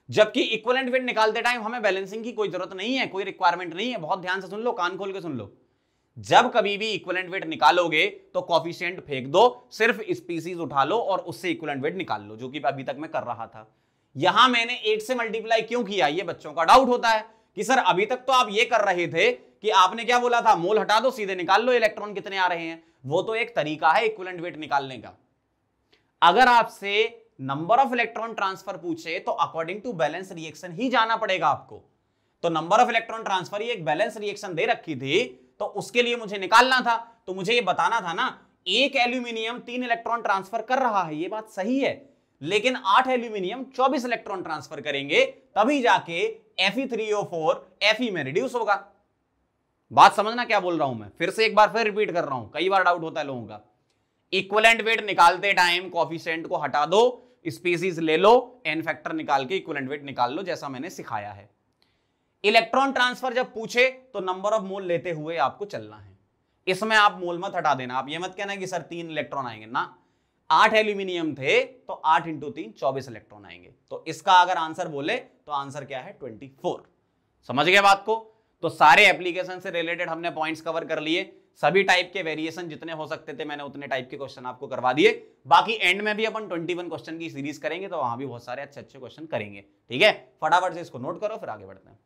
जबकि इक्विवेलेंट वेट निकालते टाइम हमें बैलेंसिंग की कोई जरूरत नहीं है, कोई रिक्वायरमेंट नहीं है। बहुत ध्यान से सुन लो, कान खोल के सुन लो। जब कभी भी इक्विवेलेंट वेट निकालोगे तो कोफिशिएंट फेंक दो, सिर्फ स्पीसीज उठा लो और उससे इक्विवेलेंट वेट निकाल लो, जो कि अभी तक मैं कर रहा था। यहां मैंने 8 से मल्टीप्लाई क्यों किया, ये बच्चों का डाउट होता है कि सर अभी तक तो आप ये कर रहे थे कि आपने क्या बोला था, मोल हटा दो सीधे निकाल लो इलेक्ट्रॉन कितने आ रहे हैं। वो तो एक तरीका है इक्विवेलेंट वेट निकालने का। अगर आपसे नंबर ऑफ इलेक्ट्रॉन ट्रांसफर पूछे तो अकॉर्डिंग टू बैलेंस रिएक्शन ही जाना पड़ेगा आपको। तो नंबर ऑफ इलेक्ट्रॉन ट्रांसफर ही एक बैलेंस रिएक्शन दे रखी थी, तो उसके लिए मुझे निकालना था, तो मुझे ये बताना था ना, एक एल्यूमिनियम 3 इलेक्ट्रॉन ट्रांसफर कर रहा है, ये बात सही है, लेकिन 8 एल्यूमिनियम 24 इलेक्ट्रॉन ट्रांसफर करेंगे, तभी जाके Fe3O4 Fe में रिड्यूस होगा। बात समझना क्या बोल रहा हूं मैं, फिर से एक बार फिर रिपीट कर रहा हूं, कई बार डाउट होता है लोगों का। इक्विवेलेंट वेट निकालते टाइम कोफिशिएंट को हटा दो, स्पीसीज ले लो, एन फैक्टर निकाल के इक्विवेलेंट वेट निकाल लो, जैसा मैंने सिखाया है। इलेक्ट्रॉन ट्रांसफर जब पूछे तो नंबर ऑफ मोल लेते हुए आपको चलना है। इसमें आप मोल मत हटा देना, आप ये मत कहना कि सर 3 इलेक्ट्रॉन आएंगे ना, 8 एल्यूमिनियम थे तो 8 × 3 24 इलेक्ट्रॉन आएंगे। तो इसका अगर आंसर बोले तो आंसर क्या है 24। समझ गए बात को? तो सारे एप्लीकेशन से रिलेटेड हमने पॉइंट्स कवर कर लिए, सभी टाइप के वेरिएशन जितने हो सकते थे मैंने उतने टाइप के क्वेश्चन आपको करवा दिए। बाकी एंड में भी अपन 21 क्वेश्चन की सीरीज करेंगे, तो वहां भी बहुत सारे अच्छे अच्छे क्वेश्चन करेंगे। ठीक है, फटाफट से इसको नोट करो, फिर आगे बढ़ते हैं।